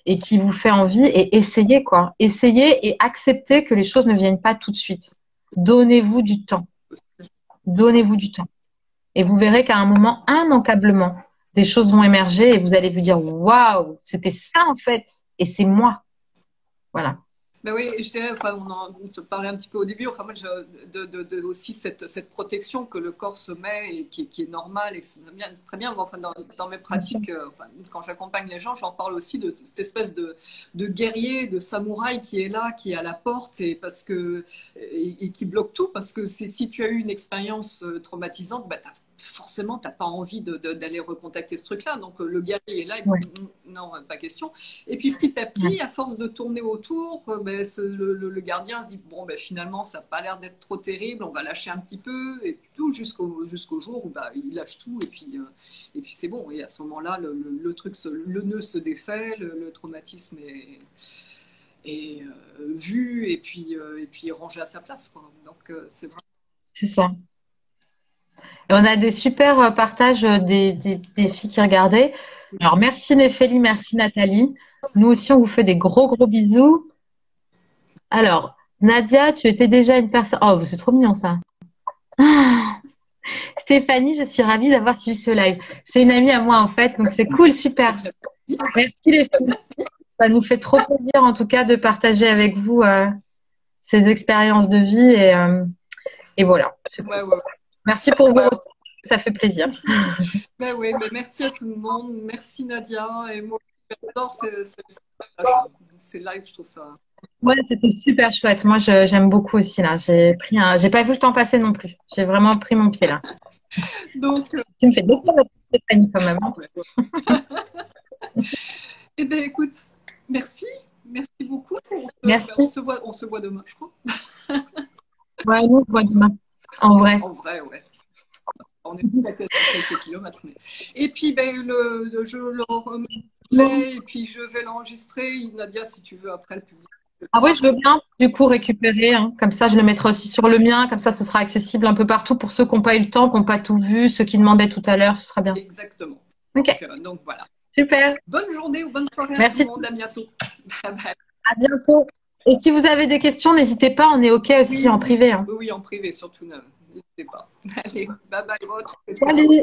et qui vous fait envie et essayez, quoi. Essayez et acceptez que les choses ne viennent pas tout de suite. Donnez-vous du temps. Donnez-vous du temps. Et vous verrez qu'à un moment, immanquablement, des choses vont émerger et vous allez vous dire, waouh, c'était ça en fait. Et c'est moi. Voilà. Ben oui, je dirais, enfin, on te parlait un petit peu au début, enfin, moi, aussi cette protection que le corps se met et qui est normale et c'est très bien. Bon, enfin, dans mes pratiques, enfin, quand j'accompagne les gens, j'en parle aussi de cette espèce de guerrier, de samouraï qui est là, qui est à la porte et qui bloque tout parce que si tu as eu une expérience traumatisante, ben, forcément, tu n'as pas envie d'aller recontacter ce truc-là. Donc, le guerrier est là, il dit Ouais. non, pas question. Et puis, petit à petit, à force de tourner autour, ben, le gardien se dit bon, ben, finalement, ça n'a pas l'air d'être trop terrible, on va lâcher un petit peu, et puis tout, jusqu'au jour où ben, il lâche tout, et puis c'est bon. Et à ce moment-là, le truc, le nœud se défait, le traumatisme est vu, et puis rangé à sa place. Quoi. Donc, c'est vrai. C'est ça. Et on a des super partages des filles qui regardaient. Alors, merci Néphélie, merci Nathalie. Nous aussi, on vous fait des gros, gros bisous. Alors, Nadia, tu étais déjà une personne. Oh, c'est trop mignon ça. Ah, Stéphanie, je suis ravie d'avoir suivi ce live. C'est une amie à moi en fait, donc c'est cool, super. Merci les filles. Ça nous fait trop plaisir en tout cas de partager avec vous ces expériences de vie et voilà. C'est cool. Ouais. Merci pour vos retours, ça fait plaisir. Ben oui, ben merci à tout le monde. Merci Nadia. Et moi, j'adore ces lives, je trouve ça. Ouais, c'était super chouette. Moi, j'aime beaucoup aussi là. J'ai pas vu le temps passer non plus. J'ai vraiment pris mon pied là. Donc, Tu me fais beaucoup de Stéphanie quand même. eh ben écoute, merci. Merci beaucoup. Merci. On se voit demain, je crois. Ouais, nous, on se voit demain. En vrai. En vrai, ouais. On est à quelques kilomètres. Mais... Et puis, ben, je le remets et puis je vais l'enregistrer. Nadia, si tu veux, après le public. Ah oui, je veux bien, du coup, récupérer. Hein. Comme ça, je le mettrai aussi sur le mien. Comme ça, ce sera accessible un peu partout pour ceux qui n'ont pas eu le temps, qui n'ont pas tout vu, ceux qui demandaient tout à l'heure. Ce sera bien. Exactement. Ok. Donc voilà. Super. Bonne journée ou bonne soirée à Merci. tout le monde. À bientôt. Bye bye. À bientôt. Et si vous avez des questions, n'hésitez pas. On est OK aussi Oui, en privé. Hein. oui, en privé, surtout. N'hésitez pas. Allez, bye bye. Salut.